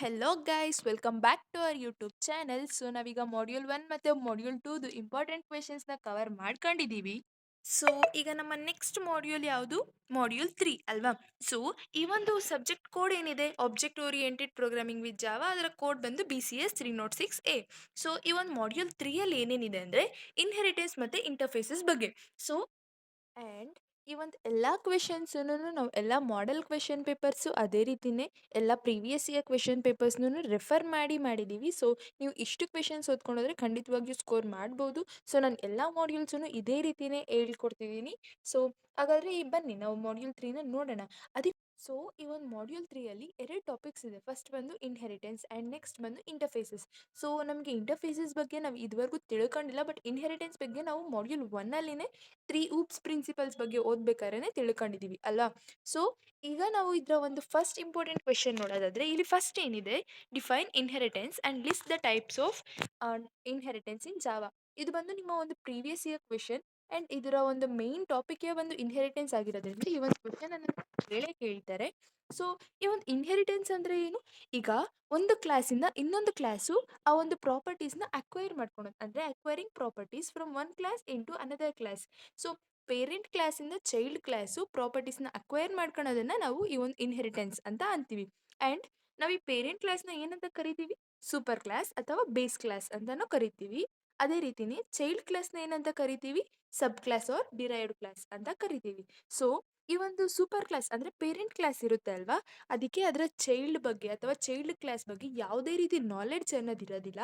Hello guys welcome back to our YouTube channel. So ನಾವೀಗ module 1 ಮತ್ತು module 2 important ಕ್ವೆಶನ್ಸ್ನ cover ಮಾಡ್ಕೊಂಡಿದ್ದೀವಿ. So ಈಗ ನಮ್ಮ ನೆಕ್ಸ್ಟ್ ಮಾಡ್ಯೂಲ್ ಯಾವುದು? ಮಾಡ್ಯೂಲ್ 3 ಅಲ್ವಾ? ಸೊ ಈ ಒಂದು ಸಬ್ಜೆಕ್ಟ್ ಕೋಡ್ ಏನಿದೆ, object oriented programming with Java, ಅದರ ಕೋಡ್ ಬಂದು BCS 306A. ಸೊ ಈ ಒಂದು ಮಾಡ್ಯೂಲ್ 3ಅಲ್ಲಿ ಏನೇನಿದೆ ಅಂದರೆ ಇನ್ಹೆರಿಟೆನ್ಸ್ ಮತ್ತು ಇಂಟರ್ಫೇಸಸ್ ಬಗ್ಗೆ. ಸೊ ಆ್ಯಂಡ್ ಈ ಒಂದು ಎಲ್ಲ ಕ್ವೆಶನ್ಸನ್ನು ನಾವು ಎಲ್ಲ ಮಾಡೆಲ್ ಕ್ವೆಶನ್ ಪೇಪರ್ಸು ಅದೇ ರೀತಿಯೇ ಎಲ್ಲ ಪ್ರೀವಿಯಸ್ ಇಯರ್ ಕ್ವೆಶನ್ ಪೇಪರ್ಸ್ನೂ ರೆಫರ್ ಮಾಡಿದ್ದೀವಿ. ಸೊ ನೀವು ಇಷ್ಟು ಕ್ವೆಶನ್ಸ್ ಓದ್ಕೊಂಡೋದ್ರೆ ಖಂಡಿತವಾಗಿಯೂ ಸ್ಕೋರ್ ಮಾಡ್ಬೋದು. ಸೊ ನಾನು ಎಲ್ಲ ಮಾಡ್ಯೂಲ್ಸನ್ನು ಇದೇ ರೀತಿಯೇ ಹೇಳ್ಕೊಡ್ತಿದ್ದೀನಿ. ಸೊ ಹಾಗಾದರೆ ಈ ಬನ್ನಿ ನಾವು ಮಾಡ್ಯೂಲ್ 3ನ ನೋಡೋಣ. ಸೊ ಈ ಒಂದು ಮಾಡ್ಯೂಲ್ 3ಅಲ್ಲಿ ಎರಡು ಟಾಪಿಕ್ಸ್ ಇದೆ. ಫಸ್ಟ್ ಬಂದು ಇನ್ಹೆರಿಟೆನ್ಸ್ ಆ್ಯಂಡ್ ನೆಕ್ಸ್ಟ್ ಬಂದು ಇಂಟರ್ಫೇಸಸ್. ಸೊ ನಮಗೆ ಇಂಟರ್ಫೇಸಸ್ ಬಗ್ಗೆ ನಾವು ಇದುವರೆಗೂ ತಿಳ್ಕೊಂಡಿಲ್ಲ, ಬಟ್ ಇನ್ಹೆರಿಟೆನ್ಸ್ ಬಗ್ಗೆ ನಾವು ಮಾಡ್ಯೂಲ್ 1ಅಲ್ಲಿನೇ 3 ಊಪ್ಸ್ ಪ್ರಿನ್ಸಿಪಲ್ಸ್ ಬಗ್ಗೆ ಓದ್ಬೇಕಾದ್ರೆ ತಿಳ್ಕೊಂಡಿದ್ದೀವಿ ಅಲ್ಲ. ಸೊ ಈಗ ನಾವು ಇದರ ಒಂದು ಫಸ್ಟ್ ಇಂಪಾರ್ಟೆಂಟ್ ಕ್ವೆಶನ್ ನೋಡೋದಾದರೆ, ಇಲ್ಲಿ ಫಸ್ಟ್ ಏನಿದೆ, define inheritance and list the types of inheritance in Java. ಇದು ಬಂದು ನಿಮ್ಮ ಒಂದು ಪ್ರೀವಿಯಸ್ ಇಯರ್ ಕ್ವೆಶನ್ ಆ್ಯಂಡ್ ಇದರ ಒಂದು ಮೇನ್ ಟಾಪಿಕೇ ಒಂದು ಇನ್ಹೆರಿಟೆನ್ಸ್ ಆಗಿರೋದ್ರಿಂದ ಈ ಒಂದು ಕ್ವೆಶನ್ ಅನ್ನು ಹೇಳೇ ಕೇಳ್ತಾರೆ. ಸೊ ಈ ಒಂದು ಇನ್ಹೆರಿಟೆನ್ಸ್ ಅಂದರೆ ಏನು? ಈಗ ಒಂದು ಕ್ಲಾಸಿಂದ ಇನ್ನೊಂದು ಕ್ಲಾಸು ಆ ಒಂದು ಪ್ರಾಪರ್ಟೀಸ್ನ ಅಕ್ವೈರ್ ಮಾಡ್ಕೊಳೋದು, ಅಂದರೆ acquiring properties from one class into another class. So parent ಕ್ಲಾಸಿಂದ ಚೈಲ್ಡ್ ಕ್ಲಾಸು ಪ್ರಾಪರ್ಟೀಸ್ನ ಅಕ್ವೈರ್ ಮಾಡ್ಕೊಳೋದನ್ನು ನಾವು ಈ ಒಂದು ಇನ್ಹೆರಿಟೆನ್ಸ್ ಅಂತ ಅಂತೀವಿ. ಆ್ಯಂಡ್ ನಾವು ಈ ಪೇರೆಂಟ್ ಕ್ಲಾಸ್ನ ಏನಂತ ಕರಿತೀವಿ? ಸೂಪರ್ ಕ್ಲಾಸ್ ಅಥವಾ ಬೇಸ್ ಕ್ಲಾಸ್ ಅಂತಲೂ ಕರಿತೀವಿ. ಅದೇ ರೀತಿಯೇ ಚೈಲ್ಡ್ ಕ್ಲಾಸ್ನ ಏನಂತ ಕರಿತೀವಿ? ಸಬ್ ಕ್ಲಾಸ್ ಆರ್ ಡಿರೈವ್ಡ್ ಕ್ಲಾಸ್ ಅಂತ ಕರಿತೀವಿ. ಸೊ ಈ ಒಂದು ಸೂಪರ್ ಕ್ಲಾಸ್ ಅಂದರೆ ಪೇರೆಂಟ್ ಕ್ಲಾಸ್ ಇರುತ್ತೆ ಅಲ್ವಾ, ಅದಕ್ಕೆ ಅದರ ಚೈಲ್ಡ್ ಬಗ್ಗೆ ಅಥವಾ ಚೈಲ್ಡ್ ಕ್ಲಾಸ್ ಬಗ್ಗೆ ಯಾವುದೇ ರೀತಿ ನಾಲೆಡ್ಜ್ ಅನ್ನೋದಿರೋದಿಲ್ಲ.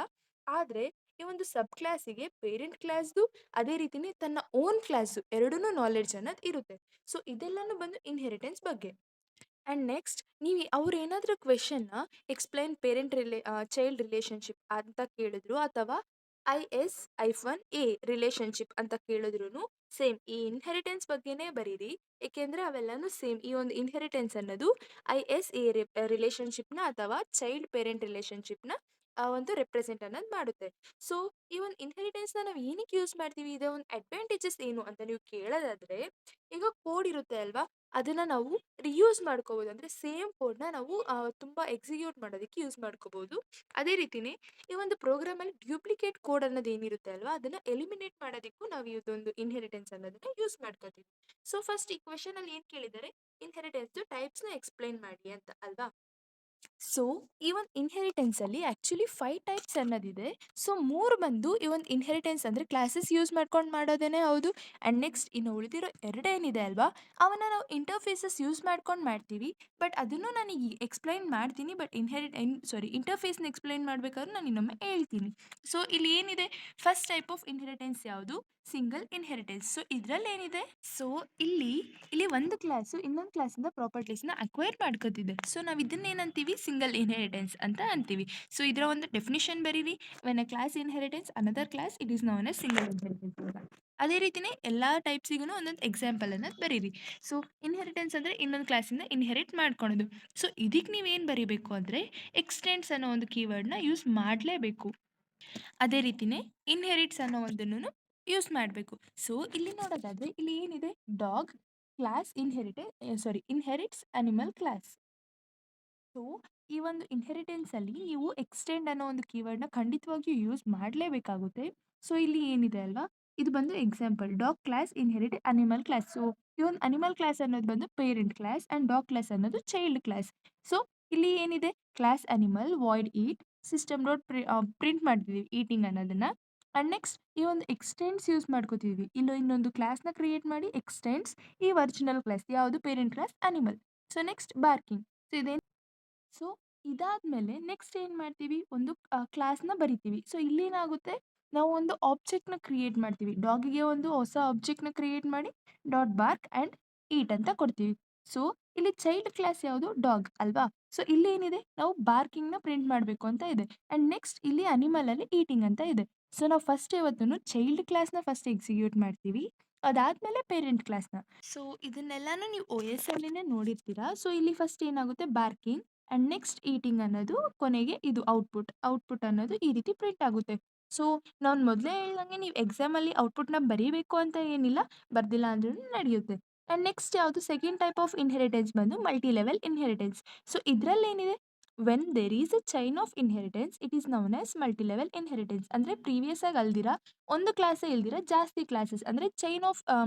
ಆದರೆ ಈ ಒಂದು ಸಬ್ ಕ್ಲಾಸಿಗೆ ಪೇರೆಂಟ್ ಕ್ಲಾಸ್ದು ಅದೇ ರೀತಿಯೇ ತನ್ನ ಓನ್ ಕ್ಲಾಸು ಎರಡೂ ನಾಲೆಡ್ಜ್ ಅನ್ನೋದು ಇರುತ್ತೆ. ಸೊ ಇದೆಲ್ಲನೂ ಬಂದು ಇನ್ಹೆರಿಟೆನ್ಸ್ ಬಗ್ಗೆ. ಆ್ಯಂಡ್ ನೆಕ್ಸ್ಟ್ ನೀವು ಅವ್ರು ಏನಾದರೂ ಕ್ವೆಶನ್ನ ಎಕ್ಸ್ಪ್ಲೈನ್ ಚೈಲ್ಡ್ ರಿಲೇಷನ್ಶಿಪ್ ಅಂತ ಕೇಳಿದ್ರು, ಅಥವಾ IS-A ರಿಲೇಷನ್ಶಿಪ್ ಅಂತ ಕೇಳಿದ್ರು ಸೇಮ್ ಈ ಇನ್ಹೆರಿಟೆನ್ಸ್ ಬಗ್ಗೆನೇ ಬರೀರಿ. ಏಕೆಂದರೆ ಅವೆಲ್ಲನೂ ಸೇಮ್. ಈ ಒಂದು ಇನ್ಹೆರಿಟೆನ್ಸ್ ಅನ್ನೋದು IS-A ರಿಲೇಷನ್ಶಿಪ್ನ ಅಥವಾ ಚೈಲ್ಡ್ ಪೇರೆಂಟ್ ರಿಲೇಷನ್ಶಿಪ್ನ ಒಂದು ರೆಪ್ರೆಸೆಂಟ್ ಅನ್ನೋದು ಮಾಡುತ್ತೆ. ಸೊ ಈ ಒಂದು ಇನ್ಹೆರಿಟೆನ್ಸ್ನ ನಾವು ಏನಕ್ಕೆ ಯೂಸ್ ಮಾಡ್ತೀವಿ, ಇದರ ಒಂದು ಅಡ್ವಾಂಟೇಜಸ್ ಏನು ಅಂತ ನೀವು ಕೇಳೋದಾದರೆ, ಈಗ ಕೋಡ್ ಇರುತ್ತೆ ಅಲ್ವಾ, ಅದನ್ನು ನಾವು ರಿಯೂಸ್ ಮಾಡ್ಕೋಬೋದು. ಅಂದರೆ ಸೇಮ್ ಕೋಡ್ನ ನಾವು ತುಂಬ ಎಕ್ಸಿಕ್ಯೂಟ್ ಮಾಡೋದಕ್ಕೆ ಯೂಸ್ ಮಾಡ್ಕೋಬೋದು. ಅದೇ ರೀತಿಯೇ ಈ ಒಂದು ಪ್ರೋಗ್ರಾಮಲ್ಲಿ ಡ್ಯೂಪ್ಲಿಕೇಟ್ ಕೋಡ್ ಅನ್ನೋದು ಏನಿರುತ್ತೆ ಅಲ್ವಾ, ಅದನ್ನು ಎಲಿಮಿನೇಟ್ ಮಾಡೋದಕ್ಕೂ ನಾವು ಇದೊಂದು ಇನ್ಹೆರಿಟೆನ್ಸ್ ಅನ್ನೋದನ್ನ ಯೂಸ್ ಮಾಡ್ಕೋತೀವಿ. ಸೊ ಫಸ್ಟ್ ಈ ಕ್ವೆಶನಲ್ಲಿ ಏನು ಕೇಳಿದ್ದಾರೆ, ಇನ್ಹೆರಿಟೆನ್ಸ್ ಟೈಪ್ಸ್ನ ಎಕ್ಸ್ಪ್ಲೈನ್ ಮಾಡಿ ಅಂತ ಅಲ್ವಾ. ಸೊ ಈ ಒಂದು ಇನ್ಹೆರಿಟೆನ್ಸಲ್ಲಿ ಆ್ಯಕ್ಚುಲಿ 5 ಟೈಪ್ಸ್ ಅನ್ನೋದಿದೆ. ಸೊ 3 ಬಂದು ಈ ಒಂದು ಇನ್ಹೆರಿಟೆನ್ಸ್ ಅಂದರೆ ಕ್ಲಾಸಸ್ ಯೂಸ್ ಮಾಡ್ಕೊಂಡು ಮಾಡೋದೇ ಹೌದು. ಆ್ಯಂಡ್ ನೆಕ್ಸ್ಟ್ ಇನ್ನು ಉಳಿದಿರೋ 2 ಏನಿದೆ ಅಲ್ವಾ, ಅವನ್ನ ನಾವು ಇಂಟರ್ಫೇಸಸ್ ಯೂಸ್ ಮಾಡ್ಕೊಂಡು ಮಾಡ್ತೀವಿ. ಬಟ್ ಅದನ್ನು ನಾನು ಈಗ ಎಕ್ಸ್ಪ್ಲೈನ್ ಮಾಡ್ತೀನಿ. ಬಟ್ ಇಂಟರ್ಫೇಸ್ನ ಎಕ್ಸ್ಪ್ಲೈನ್ ಮಾಡಬೇಕಾದ್ರೂ ನಾನು ಇನ್ನೊಮ್ಮೆ ಹೇಳ್ತೀನಿ. ಸೊ ಇಲ್ಲಿ ಏನಿದೆ, ಫಸ್ಟ್ ಟೈಪ್ ಆಫ್ ಇನ್ಹೆರಿಟೆನ್ಸ್ ಯಾವುದು? Single inheritance. ಸೊ ಇದರಲ್ಲಿ ಏನಿದೆ, ಸೊ ಇಲ್ಲಿ ಒಂದು ಕ್ಲಾಸು ಇನ್ನೊಂದು ಕ್ಲಾಸಿಂದ ಪ್ರಾಪರ್ಟೀಸ್ನ ಅಕ್ವೈರ್ ಮಾಡ್ಕೋತಿದೆ. ಸೊ ನಾವು ಇದನ್ನೇನಂತೀವಿ? ಸಿಂಗಲ್ ಇನ್ಹೆರಿಟೆನ್ಸ್ ಅಂತ ಅಂತೀವಿ. ಸೊ ಇದರ ಒಂದು ಡೆಫಿನಿಷನ್ ಬರೀರಿ. When a class inheritance another class it is known as single inheritance ಅಂತ. ಅದೇ ರೀತಿಯೇ ಎಲ್ಲ ಟೈಪ್ಸಿಗೂ ಒಂದೊಂದು ಎಕ್ಸಾಂಪಲ್ ಅನ್ನೋದು ಬರೀರಿ. ಸೊ ಇನ್ಹೆರಿಟೆನ್ಸ್ ಅಂದರೆ ಇನ್ನೊಂದು ಕ್ಲಾಸಿಂದ ಇನ್ಹೆರಿಟ್ ಮಾಡ್ಕೊಳೋದು. ಸೊ ಇದಕ್ಕೆ ನೀವೇನು ಬರೀಬೇಕು ಅಂದರೆ ಎಕ್ಸ್ಟೆಂಡ್ಸ್ ಅನ್ನೋ ಒಂದು ಕೀವರ್ಡ್ನ ಯೂಸ್ ಮಾಡಲೇಬೇಕು. ಅದೇ ರೀತಿಯೇ ಇನ್ಹೆರಿಟ್ಸ್ ಅನ್ನೋ ಒಂದನ್ನು ಯೂಸ್ ಮಾಡಬೇಕು. ಸೊ ಇಲ್ಲಿ ನೋಡೋದಾದರೆ ಇಲ್ಲಿ ಏನಿದೆ, dog class inherits animal class. So ಈ ಒಂದು ಇನ್ಹೆರಿಟೆನ್ಸಲ್ಲಿ ನೀವು ಎಕ್ಸ್ಟೆಂಡ್ ಅನ್ನೋ ಒಂದು ಕೀವರ್ಡ್ನ ಖಂಡಿತವಾಗಿಯೂ ಯೂಸ್ ಮಾಡಲೇಬೇಕಾಗುತ್ತೆ. ಸೊ ಇಲ್ಲಿ ಏನಿದೆ ಅಲ್ವಾ, ಇದು ಬಂದು example, dog class inherit animal class. So ಈ ಒಂದು ಅನಿಮಲ್ ಕ್ಲಾಸ್ ಅನ್ನೋದು ಬಂದು parent class and dog class ಅನ್ನೋದು ಚೈಲ್ಡ್ ಕ್ಲಾಸ್. ಸೊ ಇಲ್ಲಿ ಏನಿದೆ, ಕ್ಲಾಸ್ ಅನಿಮಲ್ ವಾಯ್ಡ್ ಈಟ್ ಸಿಸ್ಟಮ್ ಡಾಟ್ ಪ್ರಿಂಟ್ ಮಾಡ್ತಿದ್ದೀವಿ ಈಟಿಂಗ್ ಅನ್ನೋದನ್ನು. ಆ್ಯಂಡ್ ನೆಕ್ಸ್ಟ್ ಈ ಒಂದು ಎಕ್ಸ್ಟೆಂಡ್ಸ್ ಯೂಸ್ ಮಾಡ್ಕೋತಿದ್ವಿ. ಇನ್ನೊಂದು ಕ್ಲಾಸ್ನ ಕ್ರಿಯೇಟ್ ಮಾಡಿ ಎಕ್ಸ್ಟೆಂಡ್ಸ್ ಈ ಒರಿಜಿನಲ್ ಕ್ಲಾಸ್ ಯಾವುದು, parent class animal. So next barking. So so ಇದಾದಮೇಲೆ ನೆಕ್ಸ್ಟ್ ಏನು ಮಾಡ್ತೀವಿ, ಒಂದು ಕ್ಲಾಸ್ನ ಬರಿತೀವಿ. ಸೊ ಇಲ್ಲೇನಾಗುತ್ತೆ, ನಾವು ಒಂದು ಆಬ್ಜೆಕ್ಟ್ನ ಕ್ರಿಯೇಟ್ ಮಾಡ್ತೀವಿ. ಡಾಗಿಗೆ ಒಂದು ಹೊಸ ಆಬ್ಜೆಕ್ಟ್ನ ಕ್ರಿಯೇಟ್ ಮಾಡಿ ಡಾಟ್ ಬಾರ್ಕ್ ಆ್ಯಂಡ್ ಈಟ್ ಅಂತ ಕೊಡ್ತೀವಿ. ಸೊ ಇಲ್ಲಿ ಚೈಲ್ಡ್ ಕ್ಲಾಸ್ ಯಾವುದು, ಡಾಗ್ ಅಲ್ವಾ. ಸೊ ಇಲ್ಲೇನಿದೆ, ನಾವು ಬಾರ್ಕಿಂಗ್ನ ಪ್ರಿಂಟ್ ಮಾಡಬೇಕು ಅಂತ ಇದೆ. ಆ್ಯಂಡ್ ನೆಕ್ಸ್ಟ್ ಇಲ್ಲಿ ಅನಿಮಲಲ್ಲಿ ಈಟಿಂಗ್ ಅಂತ ಇದೆ. ಸೊ ನಾವು ಫಸ್ಟ್ ಯಾವತ್ತೂ ಚೈಲ್ಡ್ ಕ್ಲಾಸ್ನ ಫಸ್ಟ್ ಎಕ್ಸಿಕ್ಯೂಟ್ ಮಾಡ್ತೀವಿ, ಅದಾದಮೇಲೆ ಪೇರೆಂಟ್ ಕ್ಲಾಸ್ನ. ಸೊ ಇದನ್ನೆಲ್ಲನೂ ನೀವು OS ಅಲ್ಲಿನೇ ನೋಡಿರ್ತೀರಾ. ಸೊ ಇಲ್ಲಿ ಫಸ್ಟ್ ಏನಾಗುತ್ತೆ, ಬಾರ್ಕಿಂಗ್ ಆ್ಯಂಡ್ ನೆಕ್ಸ್ಟ್ ಈಟಿಂಗ್ ಅನ್ನೋದು ಕೊನೆಗೆ ಇದು ಔಟ್ಪುಟ್ ಅನ್ನೋದು ಈ ರೀತಿ ಪ್ರಿಂಟ್ ಆಗುತ್ತೆ. ಸೊ ನಾನು ಮೊದಲೇ ಹೇಳ್ದಂಗೆ ನೀವು ಎಕ್ಸಾಮಲ್ಲಿ ಔಟ್ಪುಟ್ನ ಬರೀಬೇಕು ಅಂತ ಏನಿಲ್ಲ, ಬರ್ದಿಲ್ಲ ಅಂದ್ರೂ ನಡೆಯುತ್ತೆ. ಆ್ಯಂಡ್ ನೆಕ್ಸ್ಟ್ ಯಾವುದು, ಸೆಕೆಂಡ್ ಟೈಪ್ ಆಫ್ ಇನ್ಹೆರಿಟೆನ್ಸ್ ಬಂದು ಮಲ್ಟಿ ಲೆವೆಲ್ ಇನ್ಹೆರಿಟೆನ್ಸ್. ಸೊ ಇದರಲ್ಲೇನಿದೆ, when there is a chain of inheritance it is known as multi level inheritance. ಅಂದರೆ ಪ್ರೀವಿಯಸ್ ಆಗಿ ಅಲ್ದಿರ ಒಂದು ಕ್ಲಾಸೇ ಇಲ್ದಿರ ಜಾಸ್ತಿ ಕ್ಲಾಸಸ್ ಅಂದರೆ ಚೈನ್ ಆಫ್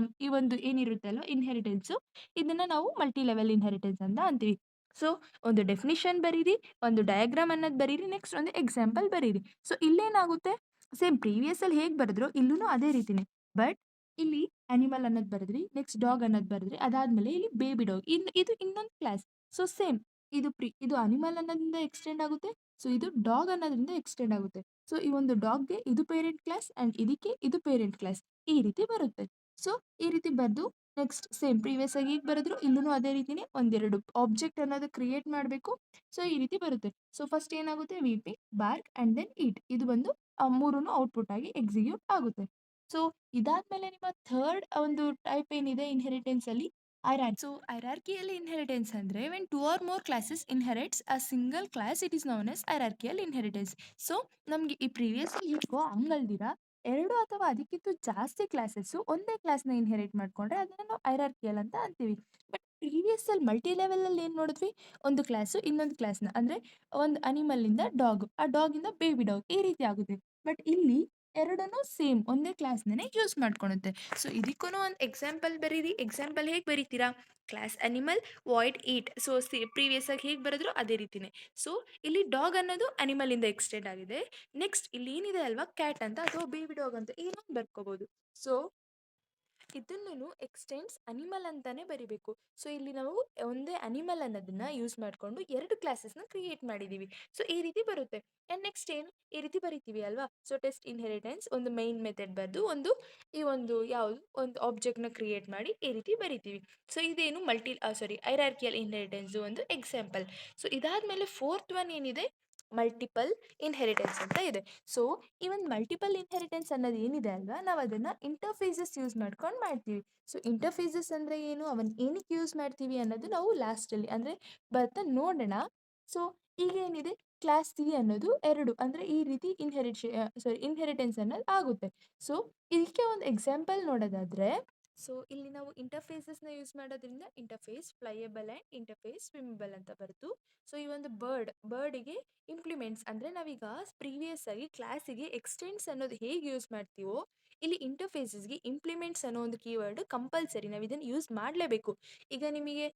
ಈ ಒಂದು ಏನಿರುತ್ತೆ ಅಲ್ವಾ ಇನ್ಹೆರಿಟೆನ್ಸು, ಇದನ್ನ ನಾವು ಮಲ್ಟಿ ಲೆವೆಲ್ ಇನ್ಹೆರಿಟೆನ್ಸ್ ಅಂತ ಅಂತೀವಿ. ಸೊ ಒಂದು ಡೆಫಿನಿಷನ್ ಬರೀರಿ, ಒಂದು ಡಯಾಗ್ರಾಮ್ ಅನ್ನೋದು ಬರೀರಿ, ನೆಕ್ಸ್ಟ್ ಒಂದು ಎಕ್ಸಾಂಪಲ್ ಬರೀರಿ. ಸೊ ಇಲ್ಲೇನಾಗುತ್ತೆ, ಸೇಮ್ ಪ್ರೀವಿಯಸ್ ಅಲ್ಲಿ ಹೇಗೆ ಬರೆದ್ರು ಇಲ್ಲೂ ಅದೇ ರೀತಿನೇ. ಬಟ್ ಇಲ್ಲಿ ಅನಿಮಲ್ ಅನ್ನೋದು ಬರೆದ್ರಿ, ನೆಕ್ಸ್ಟ್ ಡಾಗ್ ಅನ್ನೋದು ಬರೆದ್ರಿ, ಅದಾದ್ಮೇಲೆ ಇಲ್ಲಿ ಬೇಬಿ ಡಾಗ್, ಇದು ಇನ್ನೊಂದು ಕ್ಲಾಸ್. ಸೊ ಸೇಮ್ ಇದು ಅನಿಮಲ್ ಅನ್ನೋದ್ರಿಂದ ಎಕ್ಸ್ಟೆಂಡ್ ಆಗುತ್ತೆ. ಸೊ ಇದು ಡಾಗ್ ಅನ್ನೋದ್ರಿಂದ ಎಕ್ಸ್ಟೆಂಡ್ ಆಗುತ್ತೆ. ಸೊ ಈ ಒಂದು ಡಾಗ್ಗೆ ಇದು ಪೇರೆಂಟ್ ಕ್ಲಾಸ್ ಅಂಡ್ ಇದಕ್ಕೆ ಇದು ಪೇರೆಂಟ್ ಕ್ಲಾಸ್, ಈ ರೀತಿ ಬರುತ್ತೆ. ಸೊ ಈ ರೀತಿ ಬರ್ದು ನೆಕ್ಸ್ಟ್ ಸೇಮ್ ಪ್ರೀವಿಯಸ್ ಆಗಿ ಈಗ ಬರೆದ್ರು ಇಲ್ಲೂ ಅದೇ ರೀತಿನೇ ಒಂದೆರಡು ಆಬ್ಜೆಕ್ಟ್ ಅನ್ನೋದು ಕ್ರಿಯೇಟ್ ಮಾಡಬೇಕು. ಸೊ ಈ ರೀತಿ ಬರುತ್ತೆ. ಸೊ ಫಸ್ಟ್ ಏನಾಗುತ್ತೆ, we P bark and then eat, ಇದು ಬಂದು ಮೂರೂ ಔಟ್ಪುಟ್ ಆಗಿ ಎಕ್ಸಿಕ್ಯೂಟ್ ಆಗುತ್ತೆ. ಸೊ ಇದಾದ್ಮೇಲೆ ನಿಮ್ಮ ಥರ್ಡ್ ಒಂದು ಟೈಪ್ ಏನಿದೆ ಇನ್ಹೆರಿಟೆನ್ಸ್ ಅಲ್ಲಿ, ಸೊ ಹೈರಾರ್ಕಿಯಲ್ ಇನ್ಹೆರಿಟೆನ್ಸ್ ಅಂದ್ರೆ when two or more classes inherits a single class it is known as hierarchical inheritance. So ನಮ್ಗೆ ಈ ಪ್ರೀವಿಯಸ್ ಇಟ್ಕೋ ಹಂಗಲ್ದಿರ ಎರಡು ಅಥವಾ ಅದಕ್ಕಿಂತ ಜಾಸ್ತಿ ಕ್ಲಾಸಸ್ ಒಂದೇ ಕ್ಲಾಸ್ನ ಇನ್ಹೆರಿಟ್ ಮಾಡ್ಕೊಂಡ್ರೆ ಅದನ್ನ ನಾವು ಹೈರಾರ್ಕಿಯಲ್ ಅಂತ ಅಂತೀವಿ. ಬಟ್ ಪ್ರೀವಿಯಸ್ ಅಲ್ಲಿ ಮಲ್ಟಿ ಲೆವೆಲ್ ಅಲ್ಲಿ ಏನ್ ನೋಡಿದ್ವಿ, ಒಂದು ಕ್ಲಾಸು ಇನ್ನೊಂದು ಕ್ಲಾಸ್ನ ಅಂದ್ರೆ ಒಂದು ಅನಿಮಲ್ ಇಂದ ಡಾಗ್, ಆ ಡಾಗ್ ಇಂದ ಬೇಬಿ ಡಾಗ್, ಈ ರೀತಿ ಆಗುತ್ತೆ. ಬಟ್ ಇಲ್ಲಿ ಎರಡನ್ನೂ ಸೇಮ್ ಒಂದೇ ಕ್ಲಾಸ್ನೇ ಯೂಸ್ ಮಾಡ್ಕೊಳುತ್ತೆ. ಸೊ ಇದಕ್ಕೂ ಒಂದು ಎಕ್ಸಾಂಪಲ್ ಬರೀರಿ. ಎಕ್ಸಾಂಪಲ್ ಹೇಗೆ ಬರೀತೀರಾ, ಕ್ಲಾಸ್ ಅನಿಮಲ್ ವಾಯ್ಡ್ ಈಟ್. ಸೊ ಪ್ರೀವಿಯಸ್ ಆಗಿ ಹೇಗೆ ಬರೆದ್ರು ಅದೇ ರೀತಿನೇ. ಸೊ ಇಲ್ಲಿ ಡಾಗ್ ಅನ್ನೋದು ಅನಿಮಲ್ ಇಂದ ಎಕ್ಸ್ಟೆಂಡ್ ಆಗಿದೆ. ನೆಕ್ಸ್ಟ್ ಇಲ್ಲಿ ಏನಿದೆ ಅಲ್ವಾ ಕ್ಯಾಟ್ ಅಂತ ಅಥವಾ ಬೇಬಿ ಡಾಗ್ ಅಂತ ಏನೊಂದು ಬರ್ಕೋಬಹುದು. ಸೊ ಇದನ್ನು ಎಕ್ಸ್ಟೆಂಡ್ಸ್ ಅನಿಮಲ್ ಅಂತಾನೆ ಬರಿಬೇಕು. ಸೊ ಇಲ್ಲಿ ನಾವು ಒಂದೇ ಅನಿಮಲ್ ಅನ್ನೋದನ್ನ ಯೂಸ್ ಮಾಡಿಕೊಂಡು ಎರಡು ಕ್ಲಾಸಸ್ನ ಕ್ರಿಯೇಟ್ ಮಾಡಿದೀವಿ. ಸೊ ಈ ರೀತಿ ಬರುತ್ತೆ. ಅಂಡ್ ನೆಕ್ಸ್ಟ್ ಏನು, ಈ ರೀತಿ ಬರಿತೀವಿ ಅಲ್ವಾ. ಸೊ ಟೆಸ್ಟ್ ಇನ್ಹೆರಿಟೆನ್ಸ್ ಒಂದು ಮೈನ್ ಮೆಥಡ್ ಬರೆದು ಈ ಒಂದು ಯಾವುದು ಒಂದು ಆಬ್ಜೆಕ್ಟ್ನ ಕ್ರಿಯೇಟ್ ಮಾಡಿ ಈ ರೀತಿ ಬರಿತೀವಿ. ಸೊ ಇದೇನು ಹೈರಾರ್ಕಿಯಲ್ ಇನ್ಹೆರಿಟೆನ್ಸ್ ಒಂದು ಎಕ್ಸಾಂಪಲ್. ಸೊ ಇದಾದ್ಮೇಲೆ ಫೋರ್ತ್ ಒನ್ ಏನಿದೆ, ಮಲ್ಟಿಪಲ್ ಇನ್ಹೆರಿಟೆನ್ಸ್ ಅಂತ ಇದೆ. ಸೊ ಈ ಒಂದು ಮಲ್ಟಿಪಲ್ ಇನ್ಹೆರಿಟೆನ್ಸ್ ಅನ್ನೋದು ಏನಿದೆ ಅಲ್ವಾ, ನಾವು ಅದನ್ನ ಇಂಟರ್ಫೇಸಸ್ ಯೂಸ್ ಮಾಡ್ಕೊಂಡು ಮಾಡ್ತೀವಿ. ಸೊ ಇಂಟರ್ಫೇಸಸ್ ಅಂದ್ರೆ ಏನು, ಅವನ್ ಏನಕ್ಕೆ ಯೂಸ್ ಮಾಡ್ತೀವಿ ಅನ್ನೋದು ನಾವು ಲಾಸ್ಟಲ್ಲಿ ಅಂದ್ರೆ ಬರ್ತಾ ನೋಡೋಣ. ಸೊ ಈಗ ಏನಿದೆ, ಕ್ಲಾಸ್ ಸಿ ಅನ್ನೋದು ಎರಡು ಅಂದ್ರೆ ಈ ರೀತಿ ಇನ್ಹೆರಿಟೆನ್ಸ್ ಅನ್ನೋದು ಆಗುತ್ತೆ. ಸೊ ಇದಕ್ಕೆ ಒಂದು ಎಕ್ಸಾಂಪಲ್ ನೋಡೋದಾದ್ರೆ, ಸೊ ಇಲ್ಲಿ ನಾವು ಇಂಟರ್ಫೇಸಸ್ನ ಯೂಸ್ ಮಾಡೋದ್ರಿಂದ ಇಂಟರ್ಫೇಸ್ ಫ್ಲೈಯಬಲ್ ಆ್ಯಂಡ್ ಇಂಟರ್ಫೇಸ್ ಸ್ವಿಮ್ಮಬಲ್ ಅಂತ ಬರೆದು, ಸೊ ಈ ಒಂದು ಬರ್ಡಿಗೆ ಇಂಪ್ಲಿಮೆಂಟ್ಸ್ ಅಂದರೆ ನಾವೀಗ ಪ್ರೀವಿಯಸ್ ಆಗಿ ಕ್ಲಾಸಿಗೆ ಎಕ್ಸ್ಟೆಂಡ್ಸ್ ಅನ್ನೋದು ಹೇಗೆ ಯೂಸ್ ಮಾಡ್ತೀವೋ, ಇಲ್ಲಿ ಇಂಟರ್ಫೇಸಸ್ಗೆ ಇಂಪ್ಲಿಮೆಂಟ್ಸ್ ಅನ್ನೋ ಒಂದು ಕೀವರ್ಡ್ ಕಂಪಲ್ಸರಿ, ನಾವು ಇದನ್ನು ಯೂಸ್ ಮಾಡಲೇಬೇಕು. ಈಗ ನಿಮಗೆ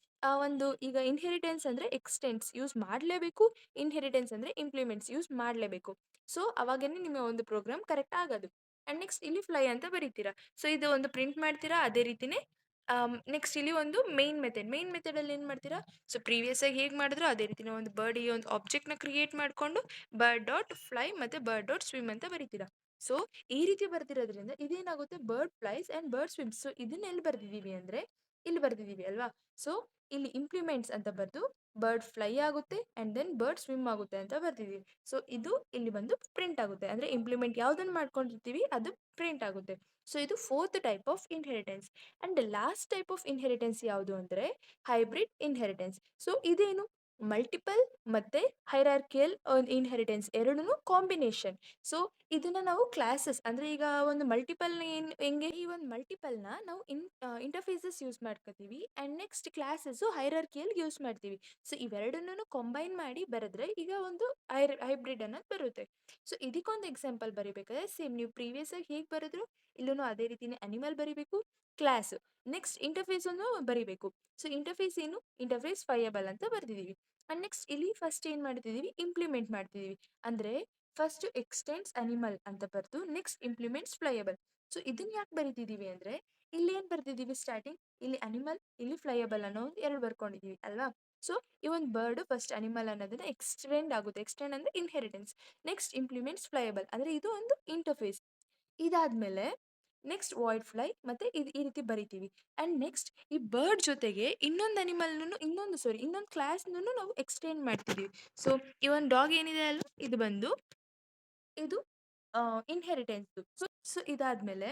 ಈಗ ಇನ್ಹೆರಿಟೆನ್ಸ್ ಅಂದರೆ ಎಕ್ಸ್ಟೆಂಡ್ಸ್ ಯೂಸ್ ಮಾಡಲೇಬೇಕು, ಇನ್ಹೆರಿಟೆನ್ಸ್ ಅಂದರೆ ಇಂಪ್ಲಿಮೆಂಟ್ಸ್ ಯೂಸ್ ಮಾಡಲೇಬೇಕು. ಸೊ ಅವಾಗೇನೆ ನಿಮ್ಮ ಒಂದು ಪ್ರೋಗ್ರಾಮ್ ಕರೆಕ್ಟ್ ಆಗೋದು. ಆ್ಯಂಡ್ ನೆಕ್ಸ್ಟ್ ಇಲ್ಲಿ ಫ್ಲೈ ಅಂತ ಬರೀತೀರಾ. ಸೊ ಇದು ಒಂದು ಪ್ರಿಂಟ್ ಮಾಡ್ತೀರಾ ಅದೇ ರೀತಿನೇ. ನೆಕ್ಸ್ಟ್ ಇಲ್ಲಿ ಒಂದು ಮೇನ್ ಮೆಥಡಲ್ಲಿ ಏನು ಮಾಡ್ತೀರಾ, ಸೊ ಪ್ರೀವಿಯಸ್ ಆಗಿ ಹೇಗೆ ಮಾಡಿದ್ರು ಅದೇ ರೀತಿನೇ ಒಂದು ಬರ್ಡಿಗೆ ಒಂದು ಆಬ್ಜೆಕ್ಟ್ನ ಕ್ರಿಯೇಟ್ ಮಾಡಿಕೊಂಡು ಬರ್ಡ್ ಡಾಟ್ ಫ್ಲೈ ಮತ್ತು ಬರ್ಡ್ ಡಾಟ್ ಸ್ವಿಮ್ ಅಂತ ಬರೀತೀರಾ. ಸೊ ಈ ರೀತಿ ಬರ್ತಿರೋದ್ರಿಂದ ಇದೇನಾಗುತ್ತೆ, bird flies and bird swims. So ಇದನ್ನ ಎಲ್ಲಿ ಬರ್ದಿದ್ದೀವಿ ಅಂದರೆ ಇಲ್ಲಿ ಬರ್ದಿದ್ದೀವಿ ಅಲ್ವಾ. ಸೊ ಇಲ್ಲಿ ಇಂಪ್ಲಿಮೆಂಟ್ಸ್ ಅಂತ ಬರೆದು ಬರ್ಡ್ ಫ್ಲೈ ಆಗುತ್ತೆ ಆ್ಯಂಡ್ ದೆನ್ ಬರ್ಡ್ ಸ್ವಿಮ್ ಆಗುತ್ತೆ ಅಂತ ಬರ್ತಿದ್ದೀವಿ. ಸೊ ಇದು ಇಲ್ಲಿ ಬಂದು ಪ್ರಿಂಟ್ ಆಗುತ್ತೆ, ಅಂದರೆ ಇಂಪ್ಲಿಮೆಂಟ್ ಯಾವುದನ್ನು ಮಾಡ್ಕೊಂಡಿರ್ತೀವಿ ಅದು ಪ್ರಿಂಟ್ ಆಗುತ್ತೆ. ಸೊ ಇದು fourth type of inheritance. And last type of inheritance ಯಾವುದು ಅಂದರೆ ಹೈಬ್ರಿಡ್ ಇನ್ಹೆರಿಟೆನ್ಸ್. ಸೊ ಇದೇನು, ಮಲ್ಟಿಪಲ್ ಮತ್ತೆ ಹೈರಾರ್ಕಿಯಲ್ ಇನ್ಹೆರಿಟೆನ್ಸ್ ಎರಡೂ ಕಾಂಬಿನೇಷನ್. ಸೊ ಇದನ್ನ ನಾವು ಕ್ಲಾಸಸ್ ಅಂದ್ರೆ ಈಗ ಒಂದು ಮಲ್ಟಿಪಲ್ನ ಹೆಂಗೆ, ಈ ಒಂದು ಮಲ್ಟಿಪಲ್ನ ನಾವು ಇಂಟರ್ಫೇಸಸ್ ಯೂಸ್ ಮಾಡ್ಕೋತೀವಿ ಆ್ಯಂಡ್ ನೆಕ್ಸ್ಟ್ ಕ್ಲಾಸಸ್ಸು ಹೈರಾರ್ಕಿಯಲ್ ಯೂಸ್ ಮಾಡ್ತೀವಿ. ಸೊ ಇವೆರಡನ್ನೂ ಕಂಬೈನ್ ಮಾಡಿ ಬರೆದ್ರೆ ಈಗ ಒಂದು ಹೈಬ್ರಿಡ್ ಅನ್ನೋದು ಬರುತ್ತೆ. ಸೊ ಇದಕ್ಕೊಂದು ಎಕ್ಸಾಂಪಲ್ ಬರೀಬೇಕಾದ್ರೆ ಸೇಮ್ ನೀವು ಪ್ರೀವಿಯಸ್ ಆಗಿ ಹೇಗೆ ಬರೆದ್ರು ಇಲ್ಲೂ ಅದೇ ರೀತಿನೇ ಅನಿಮಲ್ ಬರೀಬೇಕು, ಕ್ಲಾಸ್, ನೆಕ್ಸ್ಟ್ ಇಂಟರ್ಫೇಸ್ ಅನ್ನು ಬರೀಬೇಕು. ಸೊ ಇಂಟರ್ಫೇಸ್ ಏನು, ಇಂಟರ್ಫೇಸ್ ಫೈಯಬಲ್ ಅಂತ ಬರ್ತಿದ್ದೀವಿ. ಆ್ಯಂಡ್ ನೆಕ್ಸ್ಟ್ ಇಲ್ಲಿ ಫಸ್ಟ್ ಏನು ಮಾಡ್ತಿದ್ದೀವಿ, ಇಂಪ್ಲಿಮೆಂಟ್ ಮಾಡ್ತಿದ್ದೀವಿ. ಅಂದರೆ ಫಸ್ಟ್ ಎಕ್ಸ್ಟೆಂಡ್ಸ್ ಅನಿಮಲ್ ಅಂತ ಬರೆದು ನೆಕ್ಸ್ಟ್ ಇಂಪ್ಲಿಮೆಂಟ್ಸ್ ಫ್ಲೈಯಬಲ್. ಸೊ ಇದನ್ನ ಯಾಕೆ ಬರಿತಿದ್ದೀವಿ ಅಂದರೆ ಇಲ್ಲಿ ಏನು ಬರ್ತಿದ್ದೀವಿ, ಸ್ಟಾರ್ಟಿಂಗ್ ಇಲ್ಲಿ ಅನಿಮಲ್ ಇಲ್ಲಿ ಫ್ಲೈಯಬಲ್ ಅನ್ನೋ ಒಂದು ಎರಡು ಬರ್ಕೊಂಡಿದ್ದೀವಿ ಅಲ್ವಾ. ಸೊ ಈ ಒಂದು ಬರ್ಡ್ ಫಸ್ಟ್ ಅನಿಮಲ್ ಅನ್ನೋದನ್ನ ಎಕ್ಸ್ಟೆಂಡ್ ಆಗುತ್ತೆ, ಎಕ್ಸ್ಟೆಂಡ್ ಅಂದರೆ ಇನ್ಹೆರಿಟೆನ್ಸ್, ನೆಕ್ಸ್ಟ್ ಇಂಪ್ಲಿಮೆಂಟ್ಸ್ ಫ್ಲೈಯಬಲ್ ಅಂದರೆ ಇದು ಒಂದು ಇಂಟರ್ಫೇಸ್. ಇದಾದ್ಮೇಲೆ ನೆಕ್ಸ್ಟ್ ವಾಯ್ಡ್ ಫ್ಲೈ ಮತ್ತೆ ಇದು ಈ ರೀತಿ ಬರಿತೀವಿ. ಆ್ಯಂಡ್ ನೆಕ್ಸ್ಟ್ ಈ ಬರ್ಡ್ ಜೊತೆಗೆ ಇನ್ನೊಂದು ಅನಿಮಲ್ನೂ ಇನ್ನೊಂದು ಕ್ಲಾಸ್ನೂ ನಾವು ಎಕ್ಸ್ಟೆಂಡ್ ಮಾಡ್ತಿದ್ದೀವಿ. ಸೊ ಈ ಒಂದು ಡಾಗ್ ಏನಿದೆ ಅಲ್ವಾ, ಇದು ಇನ್ಹೆರಿಟೆನ್ಸ್. ಸೊ ಸೊ ಇದಾದ್ಮೇಲೆ